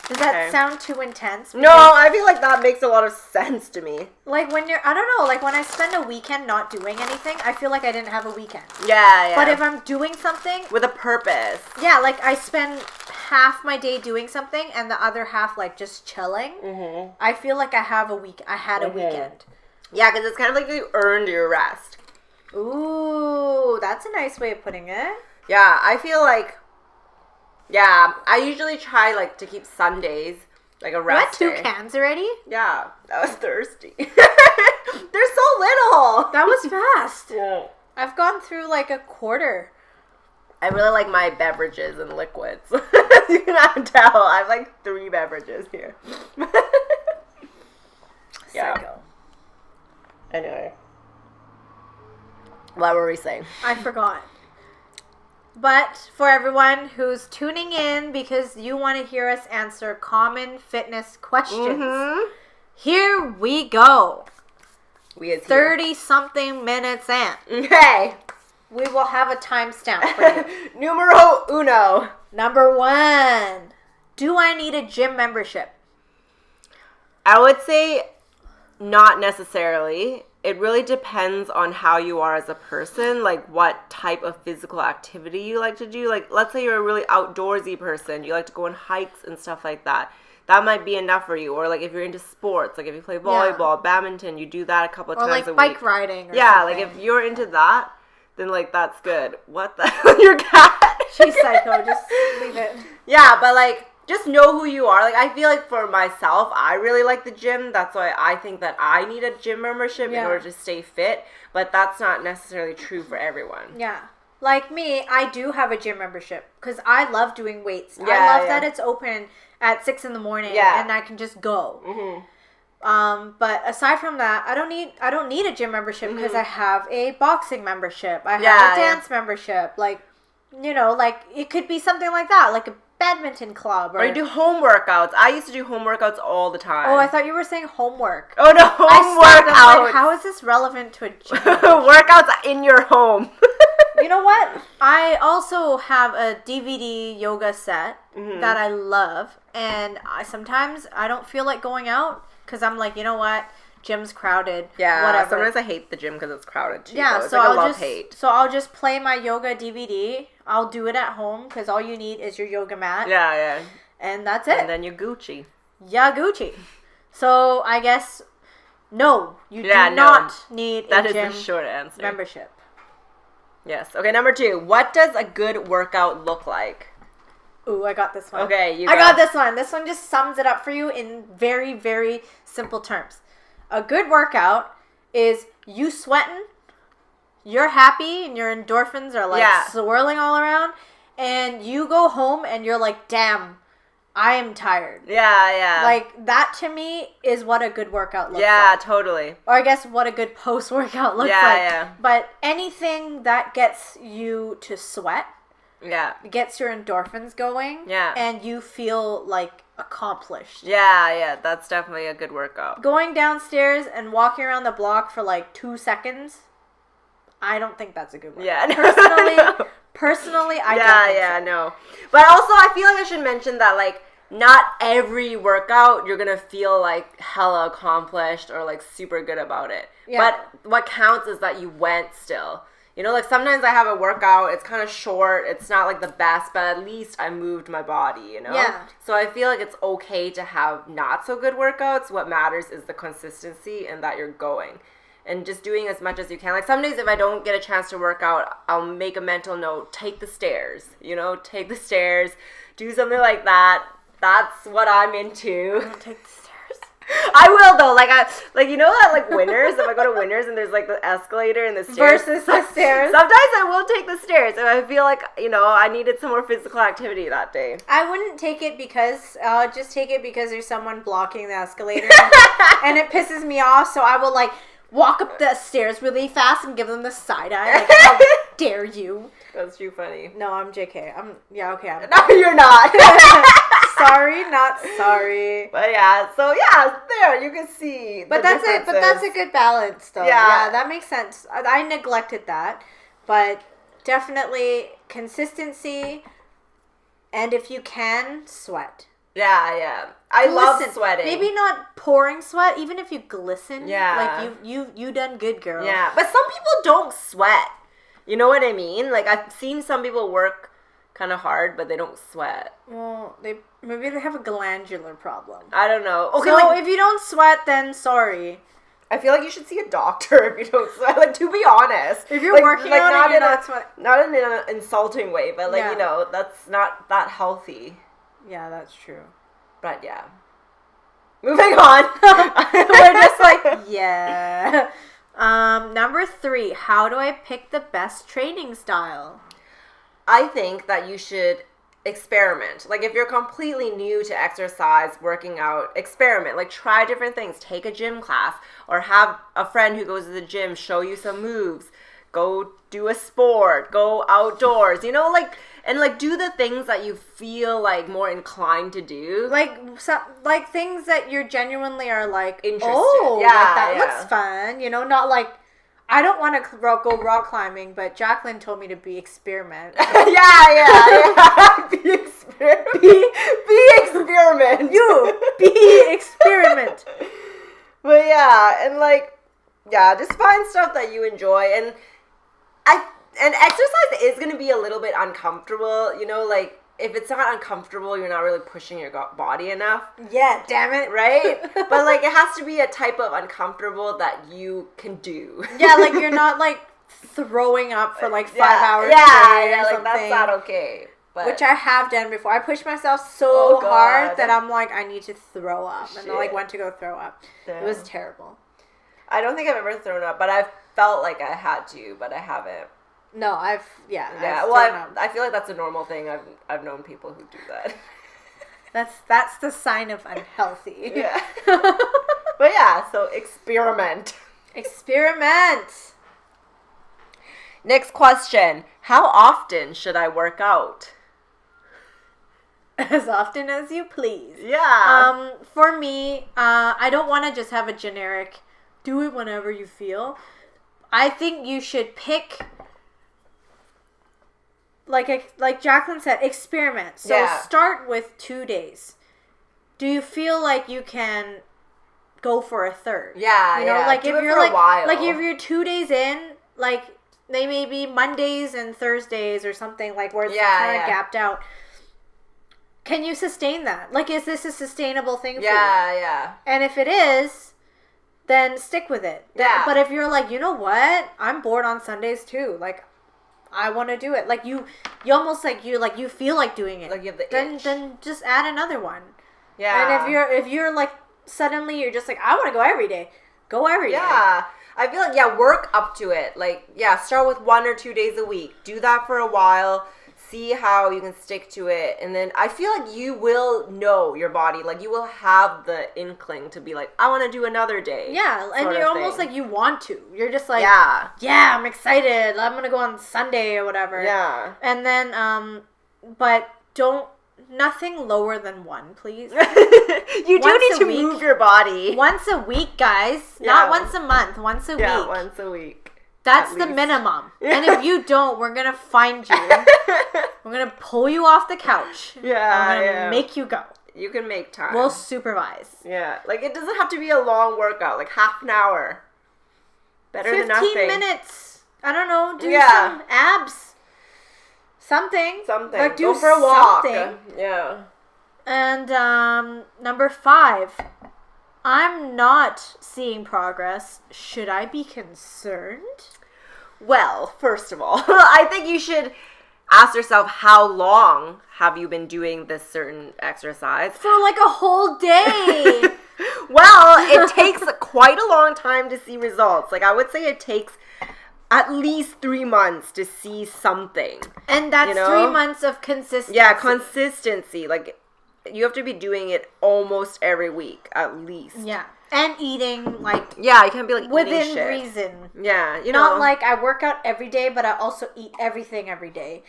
Does that sound too intense? No, I feel like that makes a lot of sense to me. Like when I don't know, like when I spend a weekend not doing anything, I feel like I didn't have a weekend. Yeah. But if I'm doing something with a purpose. Yeah, like I spend half my day doing something and the other half like just chilling. I feel like I had a weekend. Yeah, because it's kind of like you earned your rest. Ooh, that's a nice way of putting it. Yeah, I feel like... Yeah, I usually try, like, to keep Sundays, like, a rest day. You had 2 cans already? Yeah, I was thirsty. They're so little! That was fast. Yeah. I've gone through, like, a quarter. I really like my beverages and liquids. You cannot tell. I have, like, 3 beverages here. Yeah. Psycho. Anyway. What were we saying? I forgot. But for everyone who's tuning in because you want to hear us answer common fitness questions, here we go. 30-something minutes in. Okay. We will have a timestamp for you. Numero uno. Number 1. Do I need a gym membership? I would say not necessarily. It really depends on how you are as a person, like what type of physical activity you like to do. Like, let's say you're a really outdoorsy person. You like to go on hikes and stuff like that. That might be enough for you. Or, like, if you're into sports, like if you play volleyball, badminton, you do that a couple of times a week. Or, like, bike riding or something. Like, if you're into that, then, like, that's good. What the hell? Your cat? She's psycho. Just leave it. Yeah, but, like, just know who you are. Like, I feel like for myself, I really like the gym. That's why I think that I need a gym membership in order to stay fit. But that's not necessarily true for everyone. Yeah. Like me, I do have a gym membership because I love doing weights. I love that it's open at 6 a.m. and I can just go. But aside from that, I don't need a gym membership because I have a boxing membership. I have a dance membership. Like, you know, like it could be something like that, like a badminton club. Or you do home workouts. I used to do home workouts all the time. Oh, I thought you were saying homework. Oh, no, home workouts. Like, how is this relevant to a gym? Workouts in your home. You know what? I also have a DVD yoga set that I love. And sometimes I don't feel like going out because I'm like, you know what? Gym's crowded. Yeah, whatever. Sometimes I hate the gym because it's crowded too. Yeah, it's so like I'll a just love-hate. So I'll just play my yoga DVD. I'll do it at home because all you need is your yoga mat. Yeah. And that's it. And then you're Gucci. Yeah, Gucci. So I guess no, you do not need a gym is the short answer. membership. Yes. Okay, number 2. What does a good workout look like? Ooh, I got this one. Okay, I got this one. This one just sums it up for you in very, very simple terms. A good workout is you sweating, you're happy, and your endorphins are like swirling all around, and you go home and you're like, damn, I am tired. Yeah. Like, that to me is what a good workout looks like. Yeah, totally. Or I guess what a good post-workout looks like. Yeah. But anything that gets you to sweat, gets your endorphins going, and you feel like accomplished. Yeah, that's definitely a good workout. Going downstairs and walking around the block for like 2 seconds, I don't think that's a good workout. Yeah, Personally, I don't think so. No. But also, I feel like I should mention that, like, not every workout you're gonna feel like hella accomplished or like super good about it. Yeah. But what counts is that you went still. You know, like sometimes I have a workout, it's kind of short, it's not like the best, but at least I moved my body, you know? Yeah. So I feel like it's okay to have not so good workouts. What matters is the consistency and that you're going. And just doing as much as you can. Like some days if I don't get a chance to work out, I'll make a mental note, take the stairs, you know? Take the stairs, do something like that. That's what I'm into. Don't take the stairs. I will though, like you know that like Winners, if I go to Winners and there's like the escalator and the stairs versus the stairs. Sometimes I will take the stairs if I feel like, you know, I needed some more physical activity that day. I wouldn't take it because I'll just take it because there's someone blocking the escalator and it pisses me off, so I will like walk up the stairs really fast and give them the side eye. Like, how dare you? That's too funny. No, I'm JK. I'm No, you're not. Sorry, not sorry. But yeah, so yeah, there you can see. But that's it. But that's a good balance, though. Yeah, that makes sense. I neglected that, but definitely consistency, and if you can, sweat. Yeah. I love sweating. Maybe not pouring sweat, even if you glisten. Yeah. Like you done good, girl. Yeah, but some people don't sweat. You know what I mean? Like I've seen some people work kind of hard, but they don't sweat. Well, maybe they have a glandular problem. I don't know. Okay, so if you don't sweat, then sorry. I feel like you should see a doctor if you don't sweat. Like, to be honest, if you're working out and you're not sweating, not in an insulting way, but like you know, that's not that healthy. Yeah, that's true. But yeah, moving on. We're just like yeah. Number 3, how do I pick the best training style? I think that you should experiment. Like if you're completely new to exercise, working out, experiment. Like try different things. Take a gym class or have a friend who goes to the gym show you some moves. Go do a sport. Go outdoors. You know, like and like do the things that you feel like more inclined to do. Like things that you're genuinely are like interested. Oh, yeah, like that looks fun. You know, not like I don't want to go rock climbing, but Jacqueline told me to be experiment. So. yeah. Be experiment. Be experiment. You be experiment. But yeah, and like, yeah, just find stuff that you enjoy, and exercise is gonna be a little bit uncomfortable. You know, like if it's not uncomfortable, you're not really pushing your body enough. Yeah, damn it. Right? But, like, it has to be a type of uncomfortable that you can do. Yeah, like, you're not, like, throwing up for, like, 5 hours Yeah, or like, something. that's not okay. But which I have done before. I pushed myself so hard that I'm like, I need to throw up. And I like went to go throw up. Damn. It was terrible. I don't think I've ever thrown up, but I've felt like I had to, but I haven't. No, I feel like that's a normal thing. I've known people who do that. That's the sign of unhealthy. Yeah. But yeah, so experiment. Experiment. Next question. How often should I work out? As often as you please. Yeah. For me, I don't want to just have a generic do it whenever you feel. I think you should pick, like Jacqueline said, experiment. So start with 2 days. Do you feel like you can go for a third? Yeah, you know, like do if it you're for like a while. like if you're 2 days in, like they may be Mondays and Thursdays or something, like where it's kind of gapped out. Can you sustain that? Like, is this a sustainable thing for you? Yeah. And if it is, then stick with it. Yeah. But if you're like, you know what? I'm bored on Sundays too. Like, I want to do it. Like, you almost like you feel like doing it. Like you have the itch. Then just add another one. Yeah. And if you're like, suddenly you're just like, I want to go every day. Go every day. Yeah. I feel like, work up to it. Like, start with 1 or 2 days a week. Do that for a while. See how you can stick to it. And then I feel like you will know your body. Like, you will have the inkling to be like, I want to do another day. Yeah. And you're almost like you want to. You're just like, yeah, I'm excited. I'm going to go on Sunday or whatever. Yeah. And then, but nothing lower than 1, please. You do need to move your body. Once a week, guys. Not once a month. Once a week. Yeah, once a week. That's the minimum. And if you don't, we're going to find you. We're going to pull you off the couch. Yeah. I'm going to make you go. You can make time. We'll supervise. Yeah. Like, it doesn't have to be a long workout. Like, half an hour. Better than nothing. 15 minutes. I don't know. Do some abs. Something. Like, go for a walk. Something. Yeah. And number 5. I'm not seeing progress. Should I be concerned? Well, first of all, I think you should ask yourself, how long have you been doing this certain exercise? For like a whole day. Well, it takes quite a long time to see results. Like, I would say it takes at least 3 months to see something. And that's 3 months of consistency. Yeah, consistency. Like, you have to be doing it almost every week, at least. Yeah. And eating, like... Yeah, you can't be, like, within reason. Yeah, you know. Not like I work out every day, but I also eat everything every day.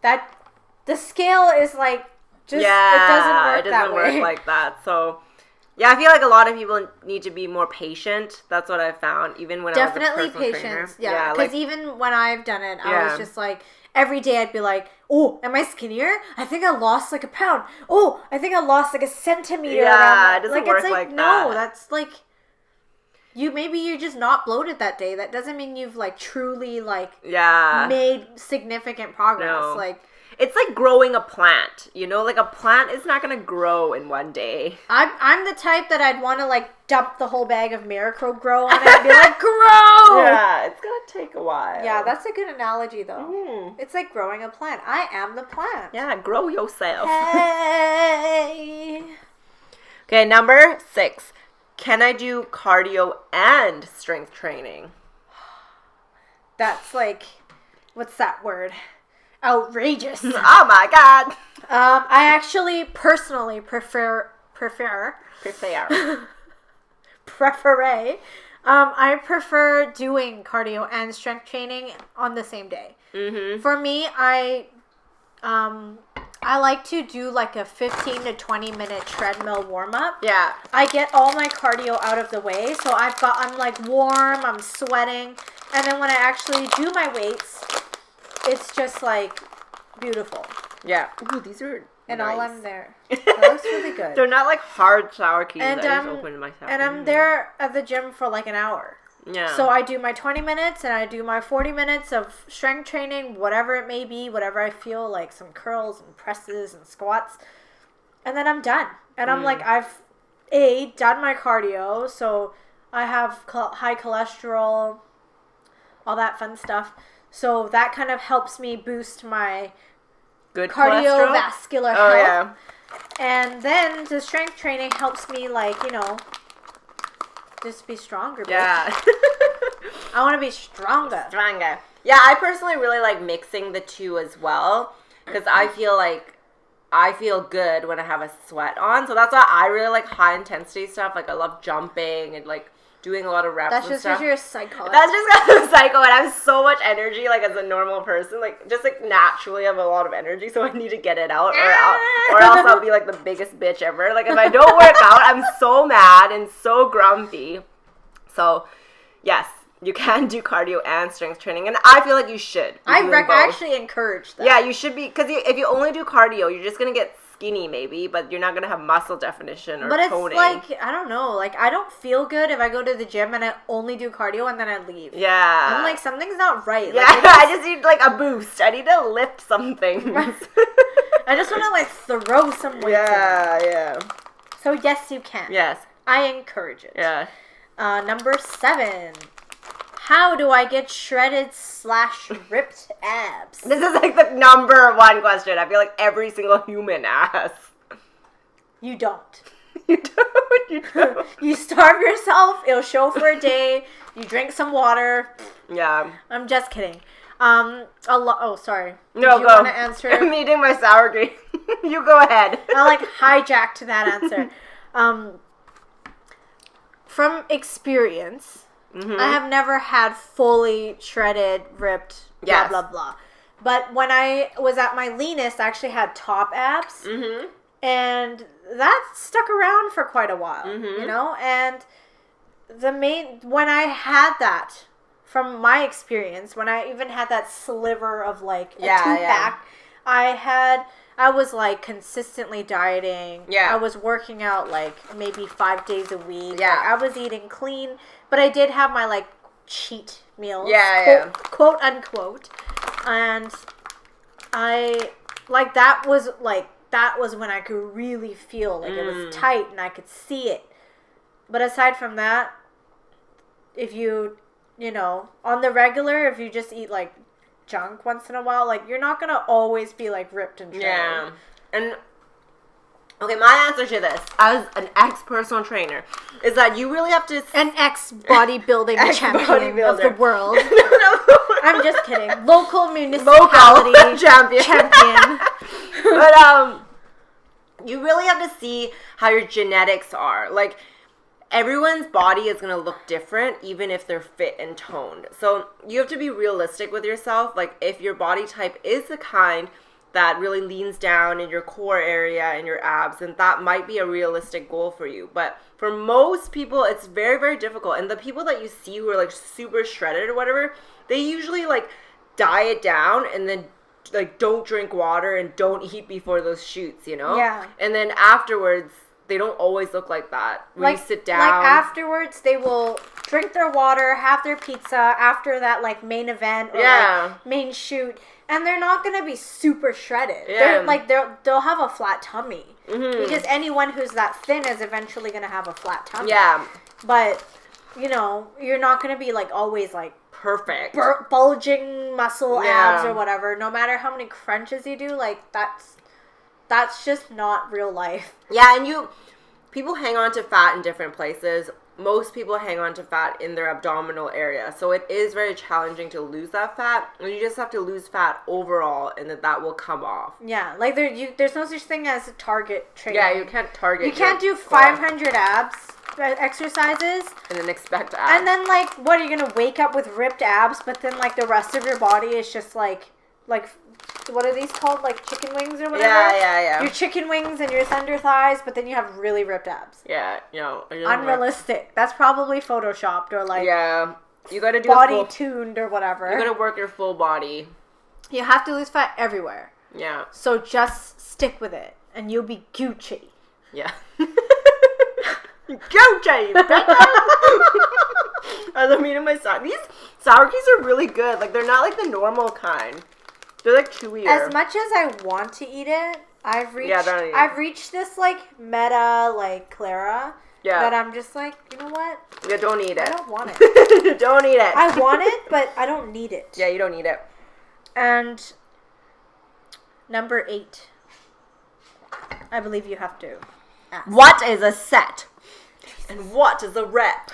The scale is, like, just... it doesn't work like that. So, yeah, I feel like a lot of people need to be more patient. That's what I found, even when I was a personal trainer. Definitely patience, yeah. Because even when I've done it, I was just, like... Every day I'd be like, oh, am I skinnier? I think I lost like a pound. Oh, I think I lost like a centimeter. Yeah, it doesn't work like that. No, that's like, you're just not bloated that day. That doesn't mean you've like truly like made significant progress. No. Like, it's like growing a plant, you know? Like, a plant is not going to grow in one day. I'm the type that I'd want to, like, dump the whole bag of Miracle-Gro on it and be like, grow! Yeah, it's going to take a while. Yeah, that's a good analogy, though. Mm. It's like growing a plant. I am the plant. Yeah, grow yourself. Hey! Okay, number 6. Can I do cardio and strength training? That's like, what's that word? Outrageous. Oh my god. I actually personally prefer. I prefer doing cardio and strength training on the same day. Mm-hmm. For me, I like to do like a 15 to 20 minute treadmill warm up. Yeah. I get all my cardio out of the way, so I'm like warm, I'm sweating, and then when I actually do my weights, it's just like beautiful. Yeah. Ooh, these are and nice. All I'm there. That looks really good. They're not like hard shower keys that I just opened myself. And I'm there at the gym for like an hour. Yeah. So I do my 20 minutes and I do my 40 minutes of strength training, whatever it may be, whatever I feel like, some curls and presses and squats. And then I'm done. And I'm like, I've done my cardio, so I have high cholesterol, all that fun stuff. So that kind of helps me boost my good cholesterol. cardiovascular health. Yeah. And then the strength training helps me, like, you know, just be stronger. Bitch. Yeah. I want to be stronger. Stronger. Yeah, I personally really like mixing the two as well, because I feel like I feel good when I have a sweat on. So that's why I really like high intensity stuff. Like, I love jumping and, like, doing a lot of reps. That's and just stuff. because you're a psycho. That's just because I'm a psycho and I have so much energy, like, as a normal person. Like, just, like, naturally I have a lot of energy, so I need to get it out, or else I'll be, like, the biggest bitch ever. Like, if I don't work out, I'm so mad and so grumpy. So, yes, you can do cardio and strength training, and I feel like you should. I actually encourage that. Yeah, you should be, because if you only do cardio, you're just going to get skinny maybe, but you're not going to have muscle definition or toning. But it's like, I don't know, like, I don't feel good if I go to the gym and I only do cardio and then I leave. Yeah. I'm like, something's not right. Yeah, like, I just need, like, a boost. I need to lift something. I just want to, like, throw some weights in. Yeah. So, yes, you can. Yes. I encourage it. Yeah. Number 7. How do I get shredded / ripped abs? This is like the number 1 question. I feel like every single human asks. You don't. You don't. You starve yourself. It'll show for a day. You drink some water. Yeah. I'm just kidding. Oh, sorry. No, Did go. You want to answer? I'm eating my sour cream. You go ahead. I like hijacked that answer. From experience, I have never had fully shredded, ripped, blah, blah, blah. But when I was at my leanest, I actually had top abs. Mm-hmm. And that stuck around for quite a while, you know? And when I had that, from my experience, when I even had that sliver of, like, a two-pack, I was, like, consistently dieting. Yeah. I was working out, like, maybe 5 days a week. Yeah. Like, I was eating clean, but I did have my, like, cheat meals. Yeah, quote unquote. And I, like, that was when I could really feel, like, it was tight and I could see it. But aside from that, if you know, on the regular, if you just eat, like, junk once in a while, like, you're not gonna always be, like, ripped and shredded. Yeah. And okay, my answer to this, as an ex-personal trainer, is that you really have to... An ex-bodybuilding champion of the world. I'm just kidding. Local municipality champion. But, you really have to see how your genetics are. Like, everyone's body is going to look different, even if they're fit and toned. So you have to be realistic with yourself. Like, if your body type is the kind that really leans down in your core area and your abs, then that might be a realistic goal for you. But for most people, it's very, very difficult. And the people that you see who are, like, super shredded or whatever, they usually, like, diet down and then, like, don't drink water and don't eat before those shoots, you know? Yeah. And then afterwards, they don't always look like that. When you sit down. Like, afterwards, they will drink their water, have their pizza after that, like, main event or, like, main shoot. And they're not going to be super shredded. Yeah. They'll have a flat tummy. Mm-hmm. Because anyone who's that thin is eventually going to have a flat tummy. Yeah. But, you know, you're not going to be, like, always, like, perfect. Bulging muscle abs or whatever. No matter how many crunches you do, like, that's just not real life. Yeah, and people hang on to fat in different places. Most people hang on to fat in their abdominal area. So it is very challenging to lose that fat. And you just have to lose fat overall, and that will come off. Yeah, like there's no such thing as a target training. Yeah, you can't target. You can't do 500 abs exercises. And then expect abs. And then, like, what, are you going to wake up with ripped abs, but then, like, the rest of your body is just, like, what are these called? Like, chicken wings or whatever? Yeah. Your chicken wings and your thunder thighs, but then you have really ripped abs. Yeah, you know. Unrealistic. That's probably photoshopped or, like... Yeah. You gotta do body-tuned or whatever. You gotta work your full body. You have to lose fat everywhere. Yeah. So just stick with it, and you'll be Gucci. Yeah. Gucci! I'm eating my sour. These sour keys are really good. Like, they're not like the normal kind. They're like chewier. As much as I want to eat it, I've reached this, like, meta, like, Clara. Yeah. That I'm just like, you know what? Yeah, don't eat it. I don't want it. Don't eat it. I want it, but I don't need it. Yeah, you don't need it. And Number 8. I believe you have to ask. What is a set? And what is a rep?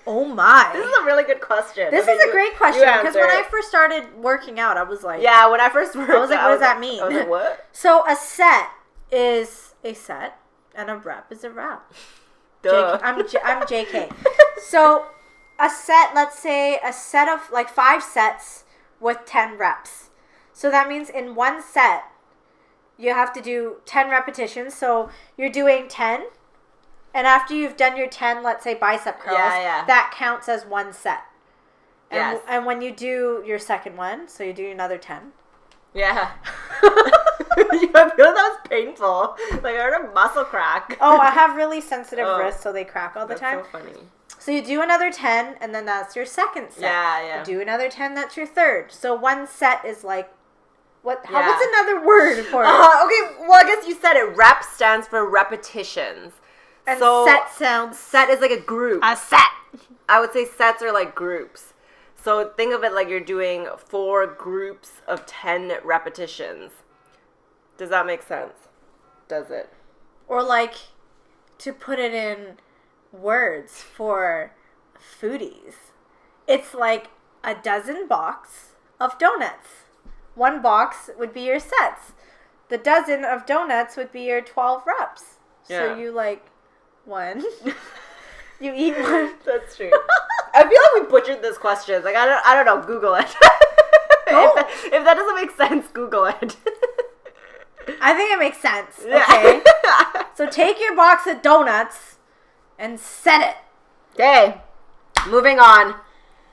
Oh my. This is a really good question. This is a great question because when I first started working out, I was like... Yeah, when I first worked I was like, what does that mean? I was like, what? So a set is a set and a rep is a rep. Duh. I'm JK. So a set, let's say a set of like 5 sets with 10 reps. So that means in one set, you have to do 10 repetitions. So you're doing 10. And after you've done your 10, let's say bicep curls, that counts as one set. And, and when you do your second one, so you do another 10. Yeah. I feel like that was painful. Like I heard a muscle crack. Oh, I have really sensitive wrists, so they crack all the time. That's so funny. So you do another 10, and then that's your second set. Yeah. You do another 10, that's your third. So one set is like, what's another word for it? Okay, well I guess you said it. Rep stands for repetitions. And so set is like a group. A set. I would say sets are like groups. So think of it like you're doing 4 groups of 10 repetitions. Does that make sense? Does it? Or like, to put it in words for foodies, it's like a dozen box of donuts. One box would be your sets. The dozen of donuts would be your 12 reps. Yeah. So you like... one. You eat one. That's true. I feel like we butchered this question. Like I don't know. Google it. If that doesn't make sense, Google it. I think it makes sense. Okay. So take your box of donuts and set it. Okay. Moving on.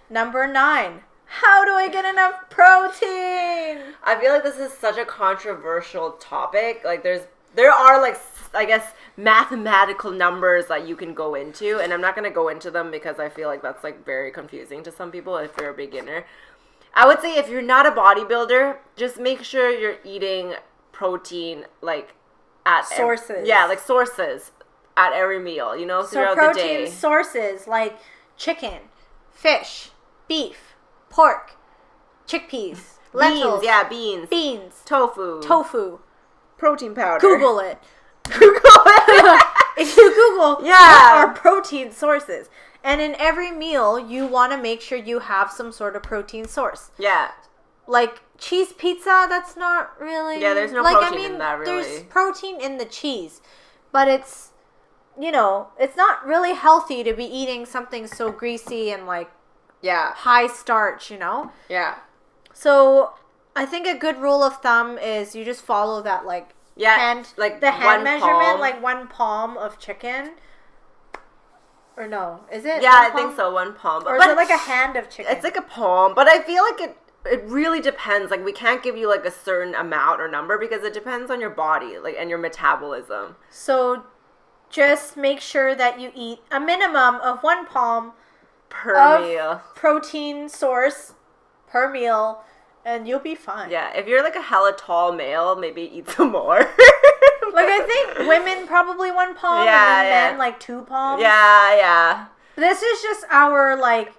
Number 9. How do I get enough protein? I feel like this is such a controversial topic. Like there are like, I guess, mathematical numbers that you can go into, and I'm not going to go into them because I feel like that's like very confusing to some people if you're a beginner. I would say if you're not a bodybuilder, just make sure you're eating protein like at sources. Like sources at every meal, you know, throughout the day. Protein sources like chicken, fish, beef, pork, chickpeas, lentils, beans, tofu, protein powder. Google it. Google it. If you Google what are protein sources, and in every meal you want to make sure you have some sort of protein source. Yeah. Like cheese pizza, that's not really... Yeah, there's no protein in that, really. There's protein in the cheese, but it's, you know, it's not really healthy to be eating something so greasy and like high starch, you know? Yeah. So I think a good rule of thumb is you just follow that like hand measurement, palm. like 1 palm of chicken. Or no, is it? Yeah, I think so, 1 palm. Or is it like a hand of chicken? It's like a palm, but I feel like it really depends. Like we can't give you like a certain amount or number because it depends on your body, like, and your metabolism. So just make sure that you eat a minimum of 1 palm per meal protein source per meal, and you'll be fine. Yeah, if you're like a hella tall male, maybe eat some more. Like I think women probably 1 palm, and then men like 2 palms. Yeah. This is just our like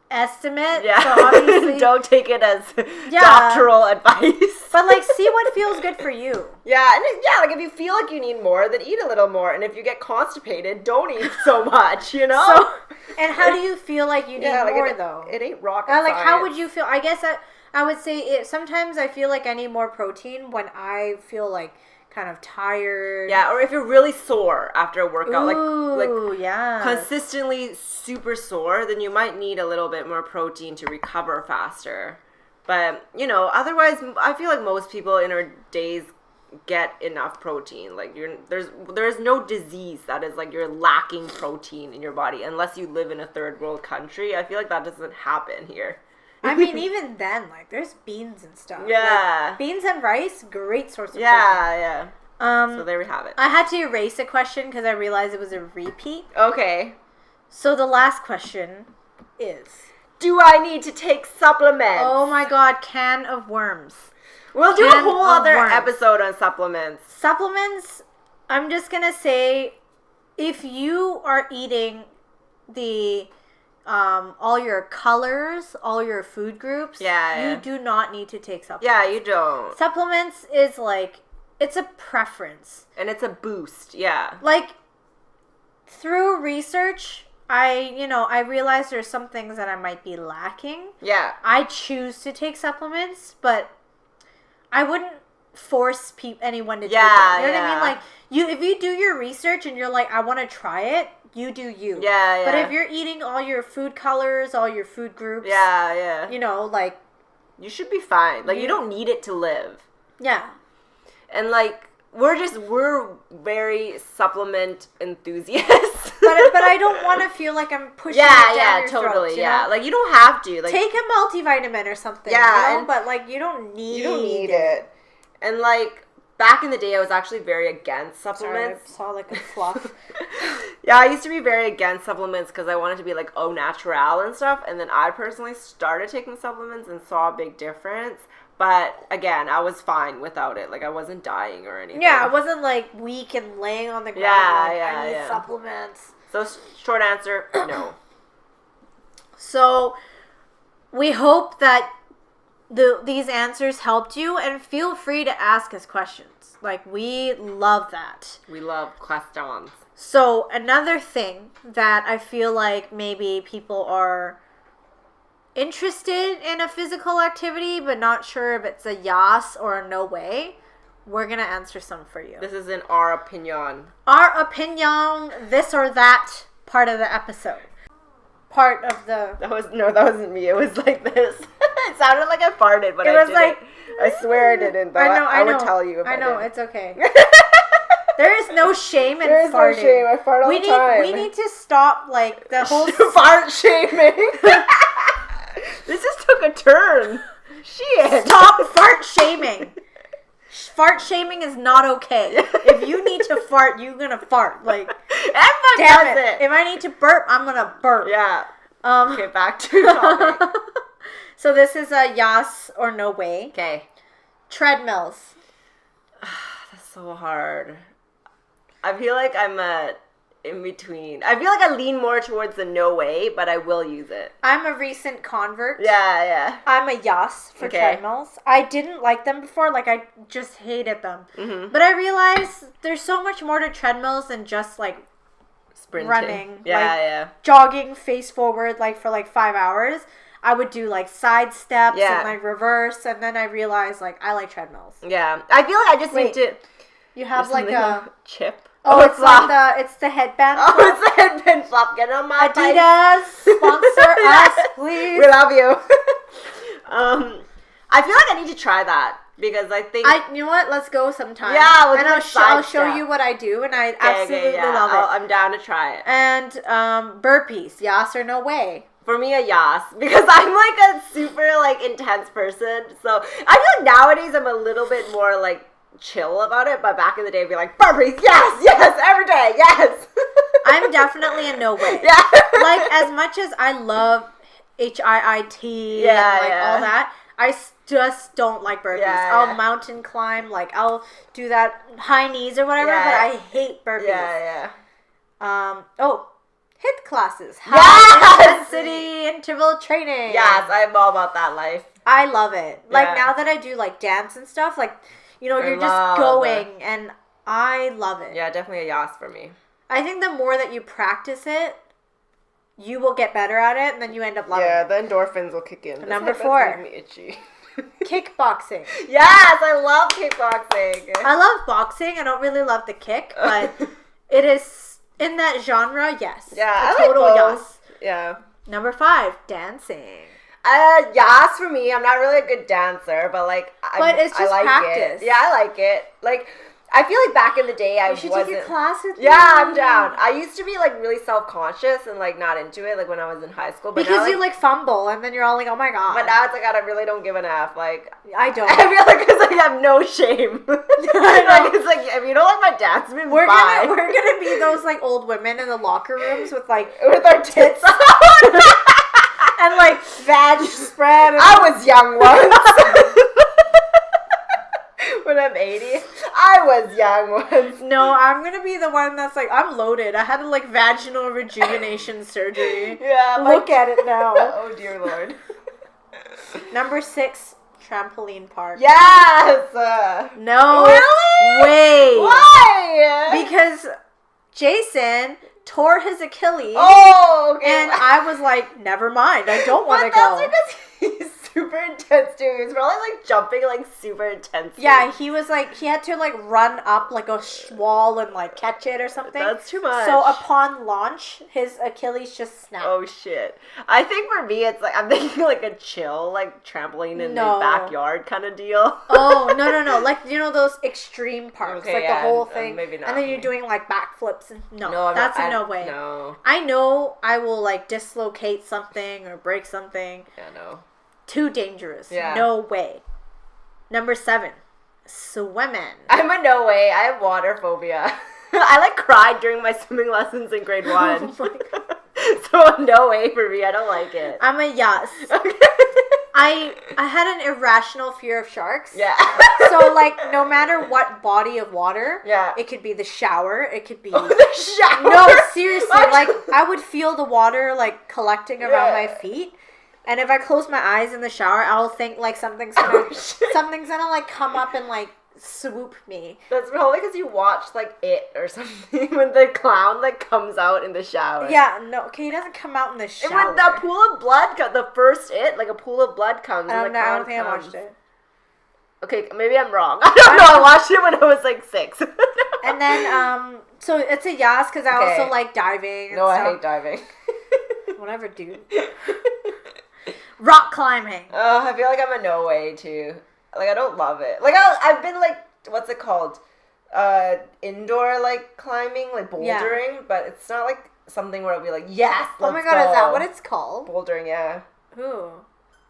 estimate. Yeah. So obviously don't take it as doctoral advice. But like see what feels good for you. Yeah, and like if you feel like you need more, then eat a little more. And if you get constipated, don't eat so much, you know? So, and how do you feel like you need more though? It ain't rocket science. Like how would you feel? I guess I would say sometimes I feel like I need more protein when I feel like kind of tired. Yeah, or if you're really sore after a workout, like consistently super sore, then you might need a little bit more protein to recover faster. But, you know, otherwise, I feel like most people in our days get enough protein. Like there's no disease that is like you're lacking protein in your body unless you live in a third world country. I feel like that doesn't happen here. I mean, even then, like, there's beans and stuff. Yeah. Like, beans and rice, great source of protein. Yeah. So there we have it. I had to erase a question because I realized it was a repeat. Okay. So the last question is... do I need to take supplements? Oh my god, can of worms. We'll do a whole other episode on supplements. Supplements, I'm just going to say, if you are eating the all your colors, all your food groups, you do not need to take supplements. Yeah, you don't. Supplements is like, it's a preference. And it's a boost, yeah. Like, through research, I realized there's some things that I might be lacking. Yeah. I choose to take supplements, but I wouldn't force anyone to take it. You know what I mean? Like, if you do your research and you're like, I want to try it, you do you. Yeah, yeah. But if you're eating all your food colors, all your food groups, you know, like, you should be fine. Like, you don't need it to live. Yeah. And, like, we're very supplement enthusiasts. but I don't want to feel like I'm pushing it down your totally, throat, you know? Like, you don't have to. Like, take a multivitamin or something, you know? But, like, you don't need it. And, like, back in the day, I was actually very against supplements. Sorry, I saw, like, a fluff. Yeah, I used to be very against supplements because I wanted to be, like, au naturel and stuff. And then I personally started taking supplements and saw a big difference. But, again, I was fine without it. Like, I wasn't dying or anything. Yeah, I wasn't, like, weak and laying on the ground. I need supplements. So, short answer, no. So, we hope that these answers helped you, and feel free to ask us questions. Like, we love that. We love questions. So, another thing that I feel like maybe people are interested in a physical activity but not sure if it's a yes or a no way, we're going to answer some for you. This is in our opinion. Our opinion, this or that part of the episode. Part of the... That wasn't me. It was like this. It sounded like I farted, but it was like... I swear I didn't. Though. I would tell you if I know, did. it's okay. There is no shame in farting. There is no shame. I fart all the time. We need to stop, like, the whole... fart shaming. This just took a turn. Shit. Stop fart shaming. Fart shaming is not okay. If you need to fart, you're gonna fart. Like, damn it. If I need to burp, I'm gonna burp. Yeah. Okay, back to the topic. So this is a yes or no way. Okay. Treadmills. That's so hard. I feel like I'm in between. I feel like I lean more towards the no way, but I will use it. I'm a recent convert. Yeah. I'm a yes for treadmills. I didn't like them before. Like, I just hated them. Mm-hmm. But I realized there's so much more to treadmills than just, like, sprinting. Running. Yeah. Jogging face forward, like, for, like, 5 hours. I would do, like, side steps and, like, reverse. And then I realized, like, I like treadmills. Yeah. I feel like I just need to... You have, like, a... chip? Oh, it's like it's the headband flop. Oh, it's the headband flop. Get on my Adidas, sponsor us, please. We love you. I feel like I need to try that because I think... You know what? Let's go sometime. Yeah, and I'll show you what I do, and I absolutely love it. I'm down to try it. And burpees, yes or no way? For me, a yes, because I'm like a super like intense person. So I feel like nowadays I'm a little bit more like chill about it, but back in the day I'd be like, burpees, yes, every day, yes. I'm definitely a no way. Yeah. Like, as much as I love HIIT and all that, I just don't like burpees. Yeah. I'll mountain climb, like I'll do that high knees or whatever, but I hate burpees. Yeah. HIIT classes. High intensity interval training. Yes, I'm all about that life. I love it. Like, now that I do like dance and stuff, like, you know, you're just going, and I love it. Yeah, definitely a yes for me. I think the more that you practice it, you will get better at it, and then you end up loving it. Yeah, the endorphins will kick in. Number 4. Make me itchy. Kickboxing. Yes, I love kickboxing. I love boxing. I don't really love the kick, but it is in that genre, yes. Yeah, a total yes. Yeah. Number 5, dancing. Yes for me. I'm not really a good dancer, but like, but it's just practice. Yeah, I like it. Like, I feel like back in the day I wasn't. You should take a class with me. Yeah, I'm down. I used to be like really self-conscious and like not into it, like when I was in high school. But because now, you like fumble and then you're all like, oh my god. But now it's like I really don't give an F. Like, I don't. I feel like because I have no shame. Like, it's like if you don't like my dance moves, we're gonna be those like old women in the locker rooms with like with our tits out. And like vag spread. And I was young once. When when I'm 80? I was young once. No, I'm gonna be the one that's like, I'm loaded. I had like vaginal rejuvenation surgery. Yeah. Look at it now. Oh, dear Lord. Number 6, trampoline park. Yes! No Really? way. Why? Because Jason tore his Achilles. Oh, okay. And I was like, never mind. I don't want to go. That's because he's super intense too. He was probably like jumping like super intense. Yeah, he was like, he had to like run up like a wall and like catch it or something. That's too much. So upon launch, his Achilles just snapped. Oh shit. I think for me it's like, I'm thinking like a chill, like trampoline in the backyard kind of deal. Oh, no. Like, you know those extreme parks, Okay, like yeah, the whole thing. maybe not and then for you're me. doing like backflips. And no, No, that's no way. No. I know I will like dislocate something or break something. Yeah, no. Too dangerous. Yeah. No way. Number 7, swimming. I'm a no way. I have water phobia. I like cried during my swimming lessons in grade 1. Oh my God. So no way for me. I don't like it. I'm a yes. I had an irrational fear of sharks. Yeah. So like no matter what body of water, Yeah. it could be the shower, it could be The shower. No, seriously, What? like I would feel the water like collecting around Yeah. my feet. And if I close my eyes in the shower, I'll think like something's gonna like come up and like swoop me. That's probably because you watched like It or something when the clown like comes out in the shower. Yeah, no, okay, he doesn't come out in the And shower. when the pool of blood, the first It, like a pool of blood comes. I and don't the know, I clown don't think I comes. watched it. Okay, maybe I'm wrong. I don't know. I watched it when I was like 6. And then, so it's a yes because I Okay. also like diving. And No, I stuff. hate diving. Whatever, dude. Rock climbing. Oh, I feel like I'm a no way too. Like I don't love it. Like I've been like, what's it called? Indoor like climbing, like bouldering, Yeah. but it's not like something where I'll be like, yes, Oh my let's God, go. is that what it's called? Bouldering? Yeah, Ooh.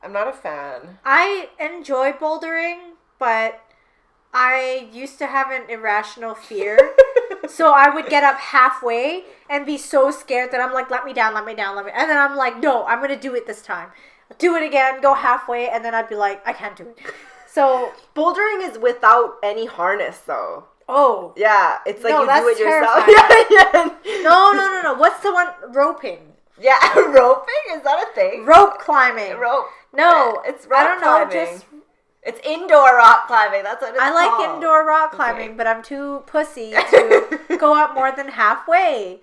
I'm not a fan. I enjoy bouldering, but I used to have an irrational fear. So I would get up halfway and be so scared that I'm like, let me down. And then I'm like, no, I'm going to do it this time. Do it again, go halfway, and then I'd be like, I can't do it. So Bouldering is without any harness though. oh. Yeah, it's like No, you that's do it yourself. terrifying. Yeah. No. What's the one? Roping. Yeah, roping? Is that a thing? Rope climbing. Rope. No, It's rock I don't know, climbing. just... It's indoor rock climbing. That's what it's I like called. indoor rock climbing, but I'm too pussy to go up more than halfway.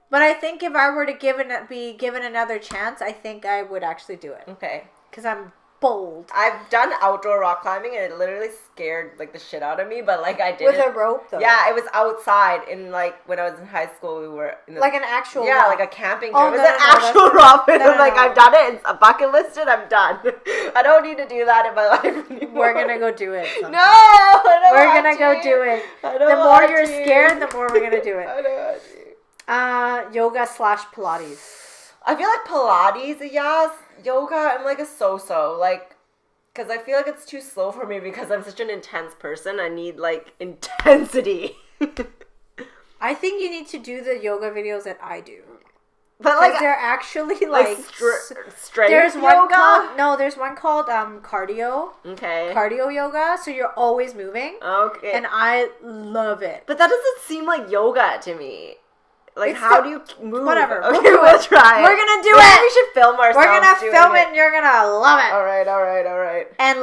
But I think if I were to be given another chance, I think I would actually do it. Okay. Because I'm bold. I've done outdoor rock climbing and it literally scared like the shit out of me, but like I did With it. a rope, though. Yeah, it was outside in like when I was in high school. We were in the, Like an actual yeah, rock. like a camping trip. Oh, It was no, an no, that's actual not- rock. And no, I'm like, no. I've done it. It's a bucket listed. I'm done. I don't need to do that in my life anymore. We're going to go do it. No, I don't We're want going to go do it. I don't The more want you're to. scared, the more we're going to do I it. don't want to. Yoga/Pilates. I feel like Pilates, yes. Yoga, I'm like a so-so. Like, because I feel like it's too slow for me because I'm such an intense person. I need, like, intensity. I think you need to do the yoga videos that I do. But, Like like, they're actually like straight there's yoga? one called cardio. Okay. Cardio yoga, so you're always moving. Okay. And I love it. But that doesn't seem like yoga to me. Like, It's how the- do you move? whatever, Okay, we'll do we'll it. try it. We're gonna do Maybe it. we should film ourselves. We're gonna doing film it and you're gonna love it. All right. And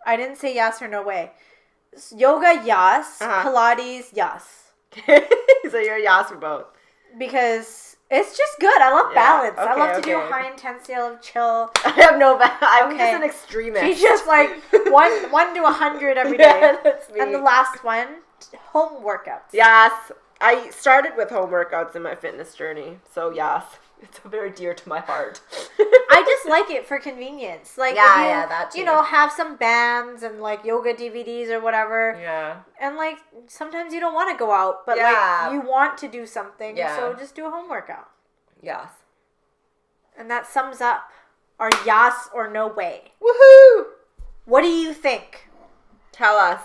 I didn't say yes or no way. Yoga, yes. Uh-huh. Pilates, yes. So you're a yas for both. Because it's just good. I love Yeah, balance. I okay, love to do okay. high intensity. I love chill. I have no I'm Okay. just an extremist. She's just like 1 to 100 every day. Yeah, that's me. And the last one, home workouts. Yes. I started with home workouts in my fitness journey. So yes. It's very dear to my heart. I just like it for convenience. Like, Yeah, if you, yeah, that too. you know, have some bands and like yoga DVDs or whatever. Yeah. And like sometimes you don't want to go out, but Yeah. like you want to do something. Yeah. So just do a home workout. Yes. And that sums up our yes or no way. Woohoo! What do you think? Tell us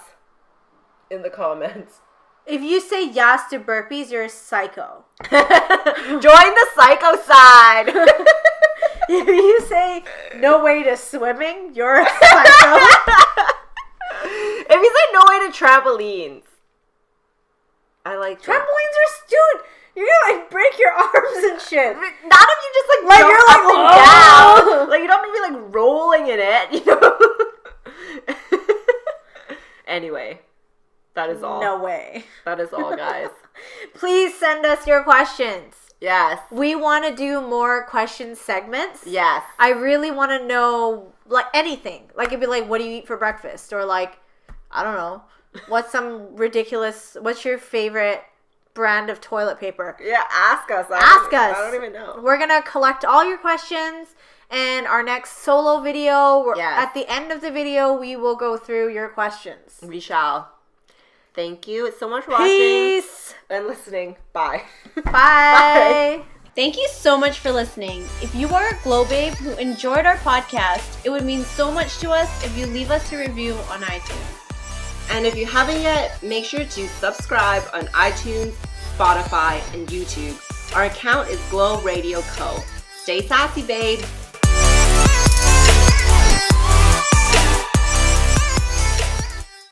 in the comments. If you say yes to burpees, you're a psycho. Join the psycho side. If you say no way to swimming, you're a psycho. If we say no way to trampolines. I like that. Trampolines are dude. You're gonna like break your arms and shit. Not if you just like jump you're like, up and oh. down. Like you don't be like rolling in it, you know. Anyway, that is all. No way. That is all, guys. Please send us your questions. Yes. We want to do more question segments. Yes. I really want to know like anything. Like it'd be like, what do you eat for breakfast? Or like, I don't know, what's your favorite brand of toilet paper? Yeah, ask us. Ask us. I don't even know. We're gonna collect all your questions. And our next solo video, Yes. at the end of the video, we will go through your questions. We shall. Thank you so much for watching. Peace. And listening. Bye. Bye. Bye. Thank you so much for listening. If you are a glow babe who enjoyed our podcast, it would mean so much to us if you leave us a review on iTunes. And if you haven't yet, make sure to subscribe on iTunes, Spotify, and YouTube. Our account is Glow Radio Co. Stay sassy, babe.